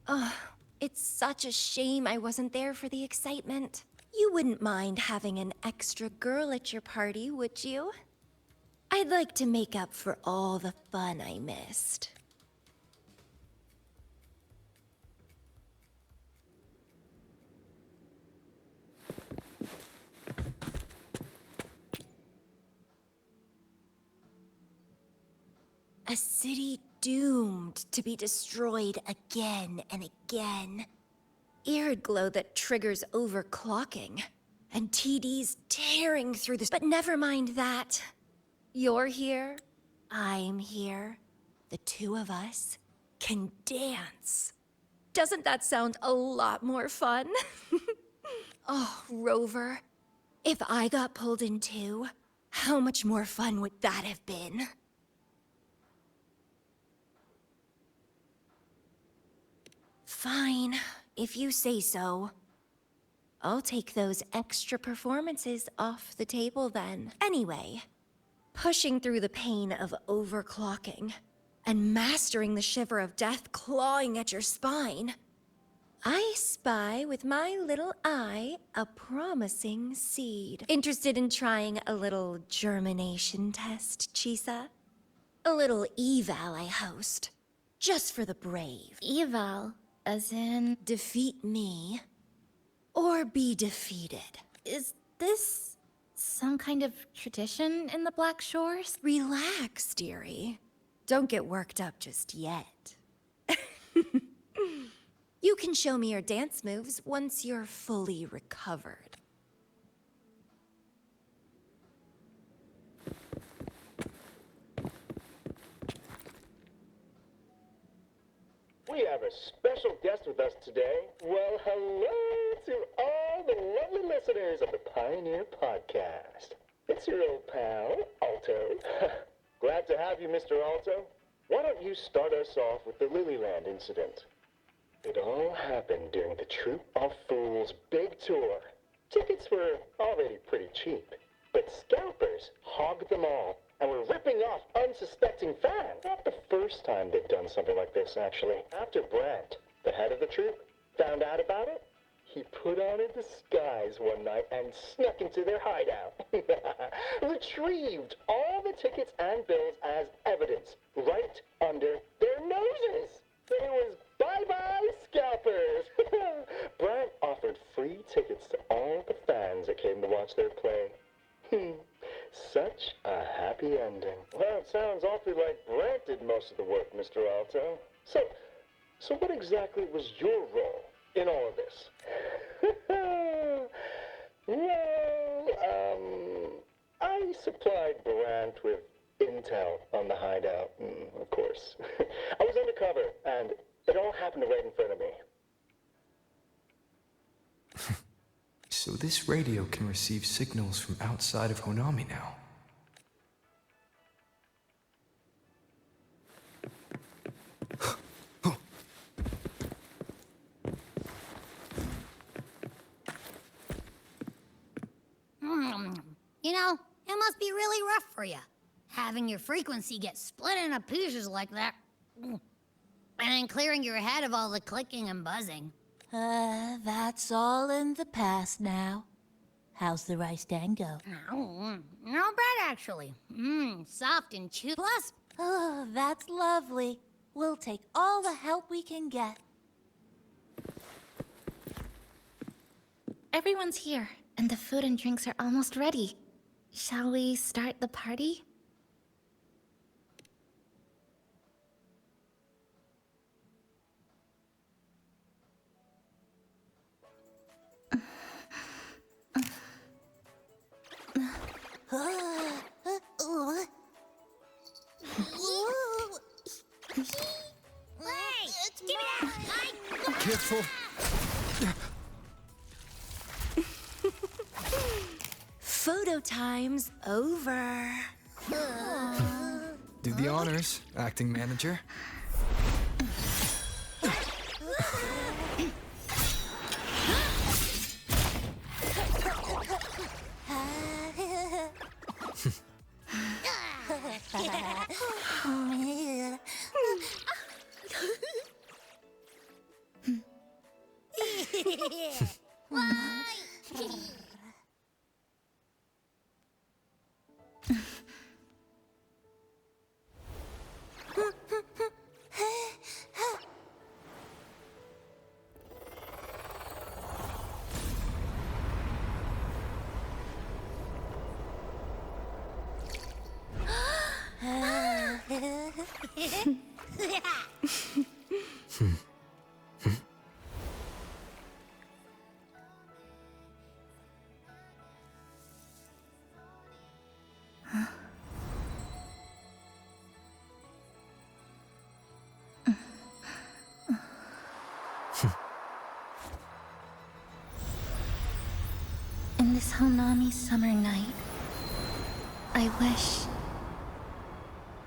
Ugh, it's such a shame I wasn't there for the excitement. You wouldn't mind having an extra girl at your party, would you? I'd like to make up for all the fun I missed. A city doomed to be destroyed again and again. Arid glow that triggers overclocking. And TDs tearing through this. But never mind that. You're here, I'm here. The two of us can dance. Doesn't that sound a lot more fun? Oh, Rover, if I got pulled in too, how much more fun would that have been? Fine, if you say so. I'll take those extra performances off the table then. Anyway, pushing through the pain of overclocking and mastering the shiver of death clawing at your spine, I spy with my little eye a promising seed. Interested in trying a little germination test, Chisa? A little eval I host, just for the brave. Eval? As in... Defeat me, or be defeated. Is this some kind of tradition in the Black Shores? Relax, dearie. Don't get worked up just yet. You can show me your dance moves once you're fully recovered. We have a special guest with us today. Well, hello to all the lovely listeners of the Pioneer Podcast. It's your old pal, Alto. Glad to have you, Mr. Alto. Why don't you start us off with the Lilyland incident? It all happened during the Troop of Fools' big tour. Tickets were already pretty cheap, but scalpers hogged them all and were ripping off unsuspecting fans. Not the first time they've done something like this, actually. After Brant, the head of the troupe, found out about it, he put on a disguise one night and snuck into their hideout. Retrieved all the tickets and bills as evidence right under their noses. It was bye-bye scalpers. Brant offered free tickets to all the fans that came to watch their play. Such a happy ending. Well, it sounds awfully like Brant did most of the work, Mr. Alto. So what exactly was your role in all of this? Well, I supplied Brant with intel on the hideout, of course. I was undercover, and it all happened right in front of me. So this radio can receive signals from outside of Honami now. You know, it must be really rough for you, having your frequency get split into pieces like that. And then clearing your head of all the clicking and buzzing. That's all in the past now. How's the rice tango? Not bad, actually. Soft and chew. Plus, Oh, that's lovely. We'll take all the help we can get. Everyone's here, and the food and drinks are almost ready. Shall we start the party? Careful. Photo time's over. Do the honors, acting manager. In this Honami summer night, I wish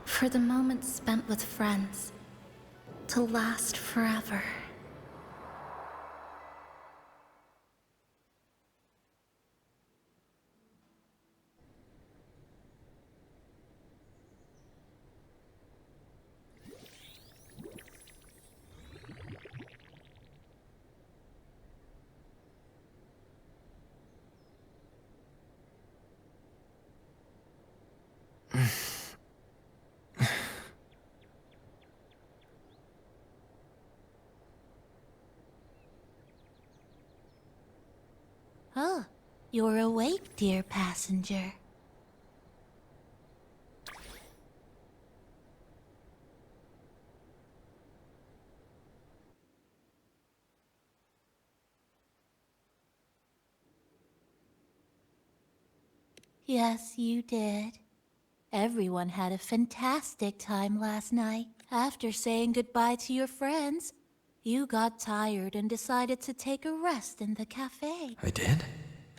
for the moments spent with friends to last forever. You're awake, dear passenger. Yes, you did. Everyone had a fantastic time last night. After saying goodbye to your friends, you got tired and decided to take a rest in the cafe. I did?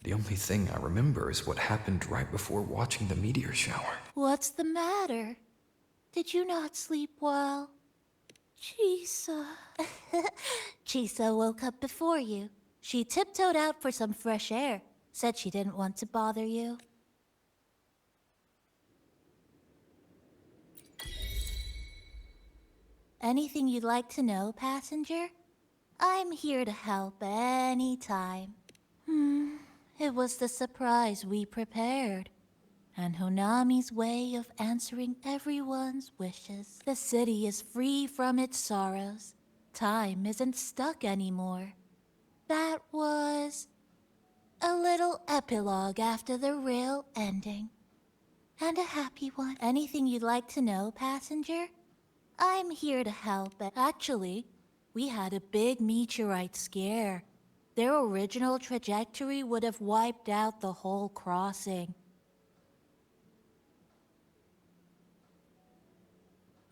The only thing I remember is what happened right before watching the meteor shower. What's the matter? Did you not sleep well? Chisa. Chisa woke up before you. She tiptoed out for some fresh air. Said she didn't want to bother you. Anything you'd like to know, passenger? I'm here to help anytime. It was the surprise we prepared, and Honami's way of answering everyone's wishes. The city is free from its sorrows. Time isn't stuck anymore. That was a little epilogue after the real ending. And a happy one. Anything you'd like to know, passenger? I'm here to help. Actually, we had a big meteorite scare. Their original trajectory would have wiped out the whole crossing.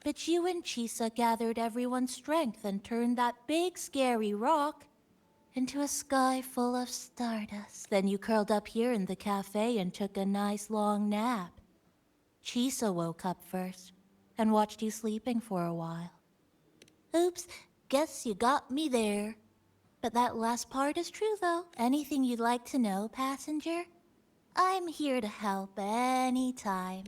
But you and Chisa gathered everyone's strength and turned that big scary rock into a sky full of stardust. Then you curled up here in the cafe and took a nice long nap. Chisa woke up first and watched you sleeping for a while. Oops, guess you got me there. But that last part is true, though. Anything you'd like to know, passenger? I'm here to help anytime.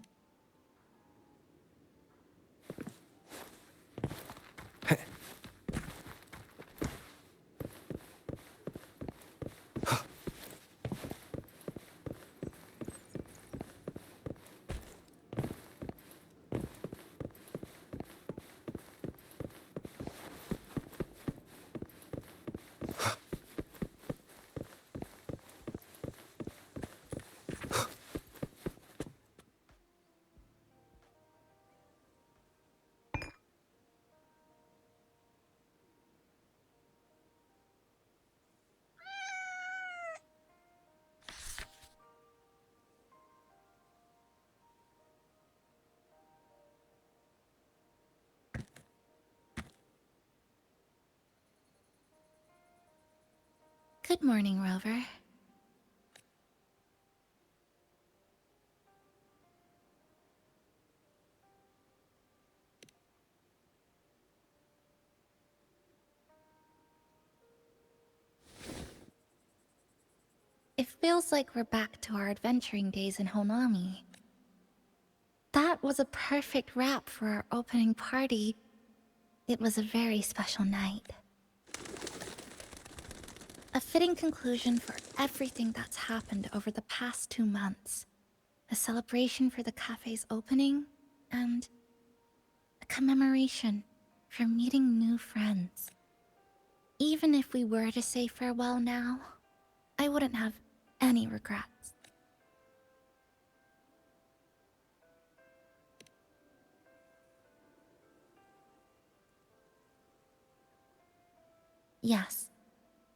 Good morning, Rover. It feels like we're back to our adventuring days in Honami. That was a perfect wrap for our opening party. It was a very special night. A fitting conclusion for everything that's happened over the past 2 months. A celebration for the cafe's opening, and a commemoration for meeting new friends. Even if we were to say farewell now, I wouldn't have any regrets. Yes,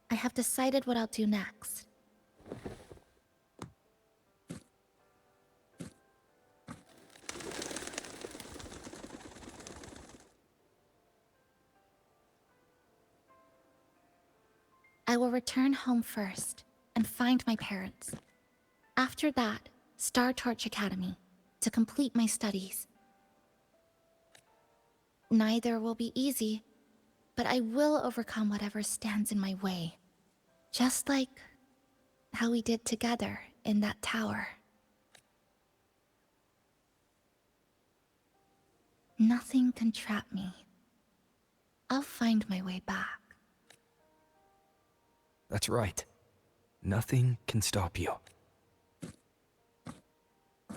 I have decided what I'll do next. I will return home first and find my parents. After that, Star Torch Academy to complete my studies. Neither will be easy, but I will overcome whatever stands in my way. Just like how we did together in that tower. Nothing can trap me. I'll find my way back. That's right. Nothing can stop you.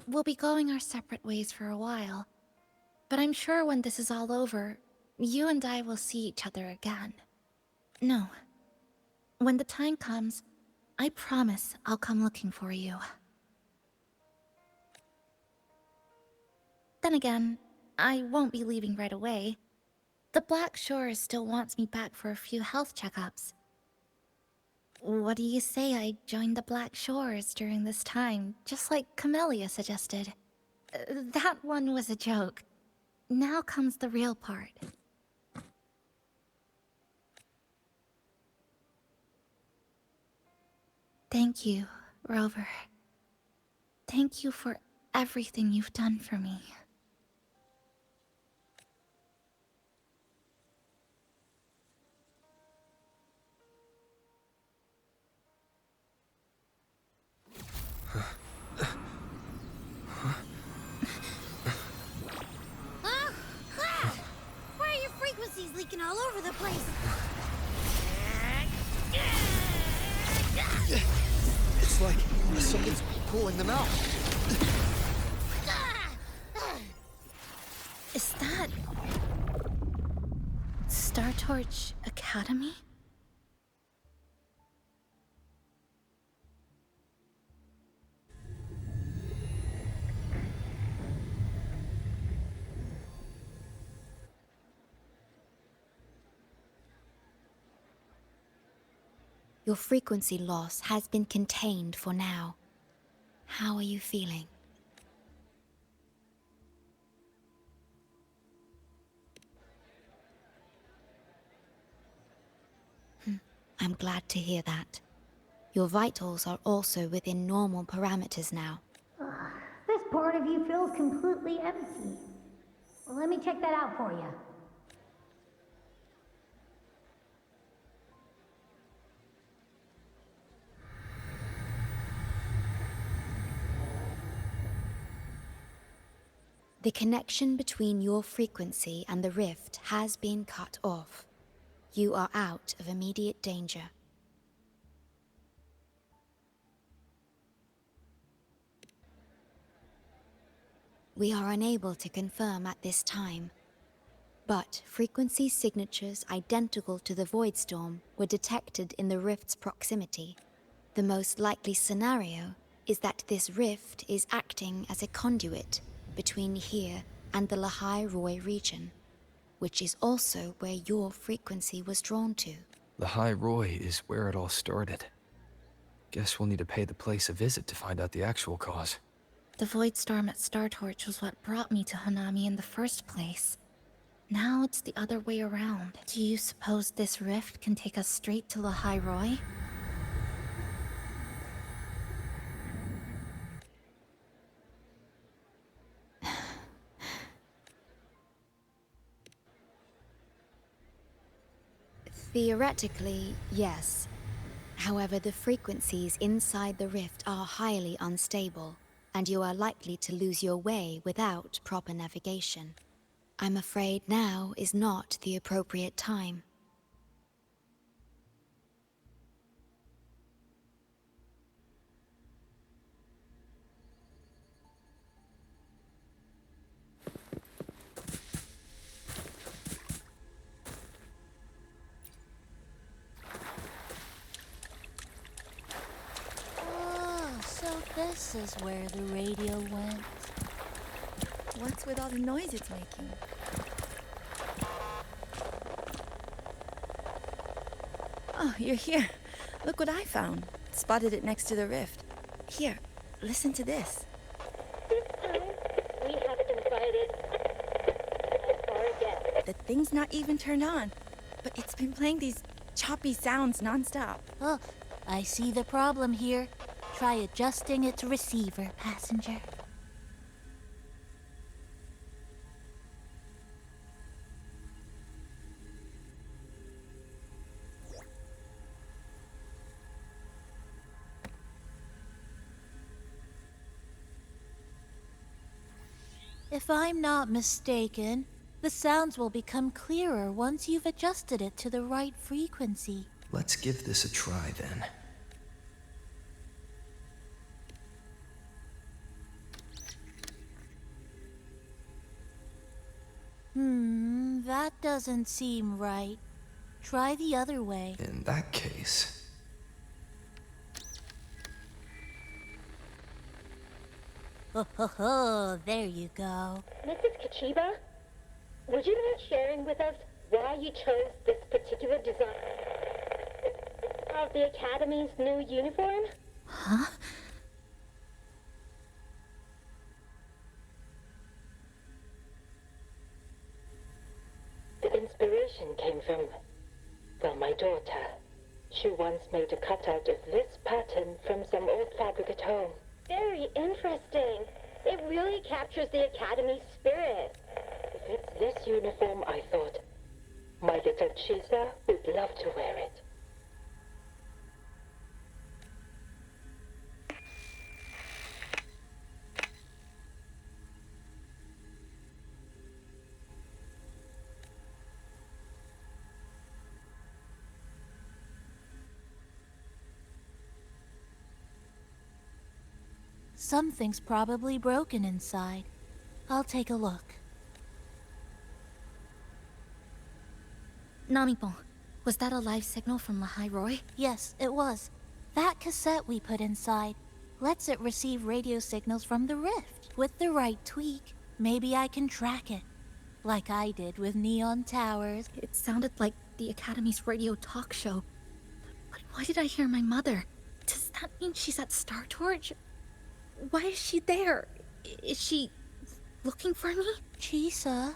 We'll be going our separate ways for a while, but I'm sure when this is all over, you and I will see each other again. No. When the time comes, I promise I'll come looking for you. Then again, I won't be leaving right away. The Black Shores still wants me back for a few health checkups. What do you say I join the Black Shores during this time, just like Camellia suggested? That one was a joke. Now comes the real part. Thank you, Rover. Thank you for everything you've done for me. Why are your frequencies leaking all over the place? It's like something's pulling them out. Is that... Star Torch Academy? Your frequency loss has been contained for now. How are you feeling? I'm glad to hear that. Your vitals are also within normal parameters now. This part of you feels completely empty. Let me check that out for you. The connection between your frequency and the rift has been cut off. You are out of immediate danger. We are unable to confirm at this time, but frequency signatures identical to the Void Storm were detected in the rift's proximity. The most likely scenario is that this rift is acting as a conduit between here and the Lahai Roy region, which is also where your frequency was drawn to. Lahai Roy is where it all started. Guess we'll need to pay the place a visit to find out the actual cause. The Void Storm at Star Torch was what brought me to Hanami in the first place. Now it's the other way around. Do you suppose this rift can take us straight to Lahai Roy? Theoretically, yes. However, the frequencies inside the rift are highly unstable, and you are likely to lose your way without proper navigation. I'm afraid now is not the appropriate time. So this is where the radio went. What's with all the noise it's making? Oh, you're here. Look what I found. Spotted it next to the rift. Here, listen to this. This time, we have invited our guest. The thing's not even turned on, but it's been playing these choppy sounds nonstop. Oh, I see the problem here. Try adjusting its receiver, passenger. If I'm not mistaken, the sounds will become clearer once you've adjusted it to the right frequency. Let's give this a try then. That doesn't seem right. Try the other way. In that case... Oh, there you go. Mrs. Kachiba, would you mind sharing with us why you chose this particular design of the Academy's new uniform? Huh? The inspiration came from, well, my daughter. She once made a cutout of this pattern from some old fabric at home. Very interesting. It really captures the Academy's spirit. If it's this uniform, I thought, my little Chisa would love to wear it. Something's probably broken inside. I'll take a look. Namipon, was that a live signal from Lahai Roy? Yes, it was. That cassette we put inside lets it receive radio signals from the rift. With the right tweak, maybe I can track it. Like I did with Neon Towers. It sounded like the Academy's radio talk show. But why did I hear my mother? Does that mean she's at Star Torch? Why is she there? Is she looking for me? Chisa?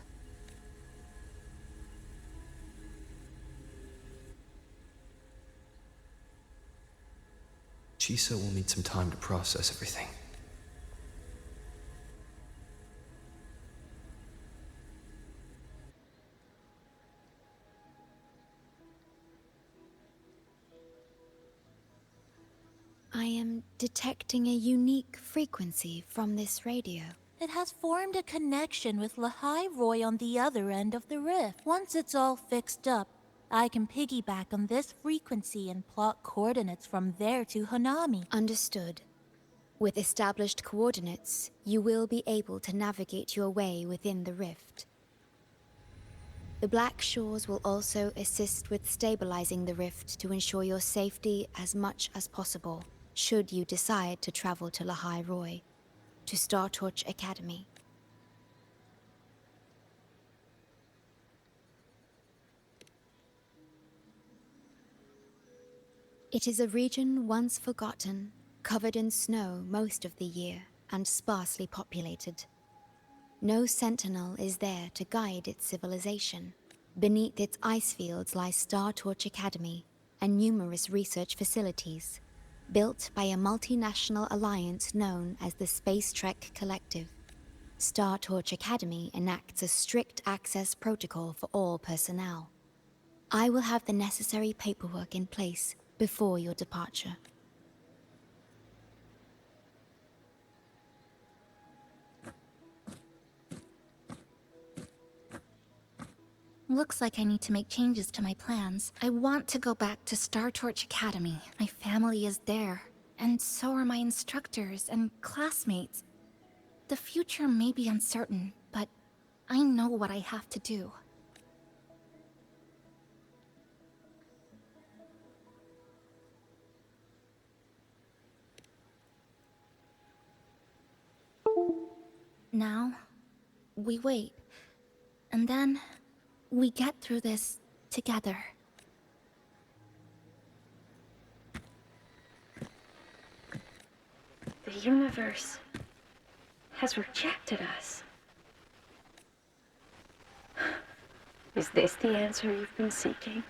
Chisa will need some time to process everything. I am detecting a unique frequency from this radio. It has formed a connection with Lahai Roy on the other end of the rift. Once it's all fixed up, I can piggyback on this frequency and plot coordinates from there to Hanami. Understood. With established coordinates, you will be able to navigate your way within the rift. The Black Shores will also assist with stabilizing the rift to ensure your safety as much as possible, should you decide to travel to Lahai Roy, to Star Torch Academy. It is a region once forgotten, covered in snow most of the year, and sparsely populated. No sentinel is there to guide its civilization. Beneath its ice fields lies Star Torch Academy and numerous research facilities, built by a multinational alliance known as the Space Trek Collective. Star Torch Academy enacts a strict access protocol for all personnel. I will have the necessary paperwork in place before your departure. Looks like I need to make changes to my plans. I want to go back to Star Torch Academy. My family is there, and so are my instructors and classmates. The future may be uncertain, but I know what I have to do. Now, we wait, and then we get through this together. The universe has rejected us. Is this the answer you've been seeking?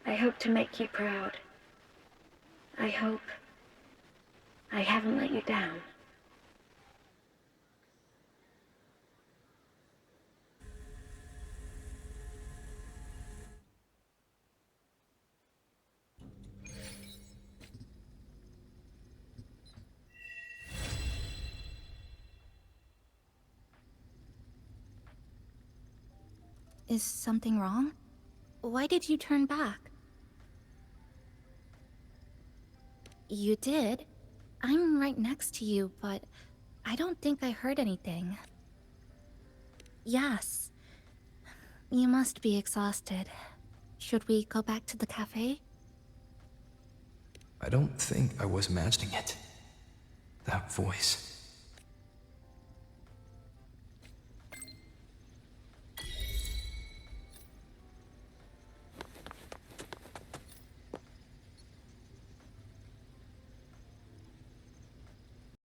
I hope to make you proud. I hope I haven't let you down. Is something wrong? Why did you turn back? You did. I'm right next to you, but I don't think I heard anything. Yes. You must be exhausted. Should we go back to the cafe? I don't think I was imagining it. That voice.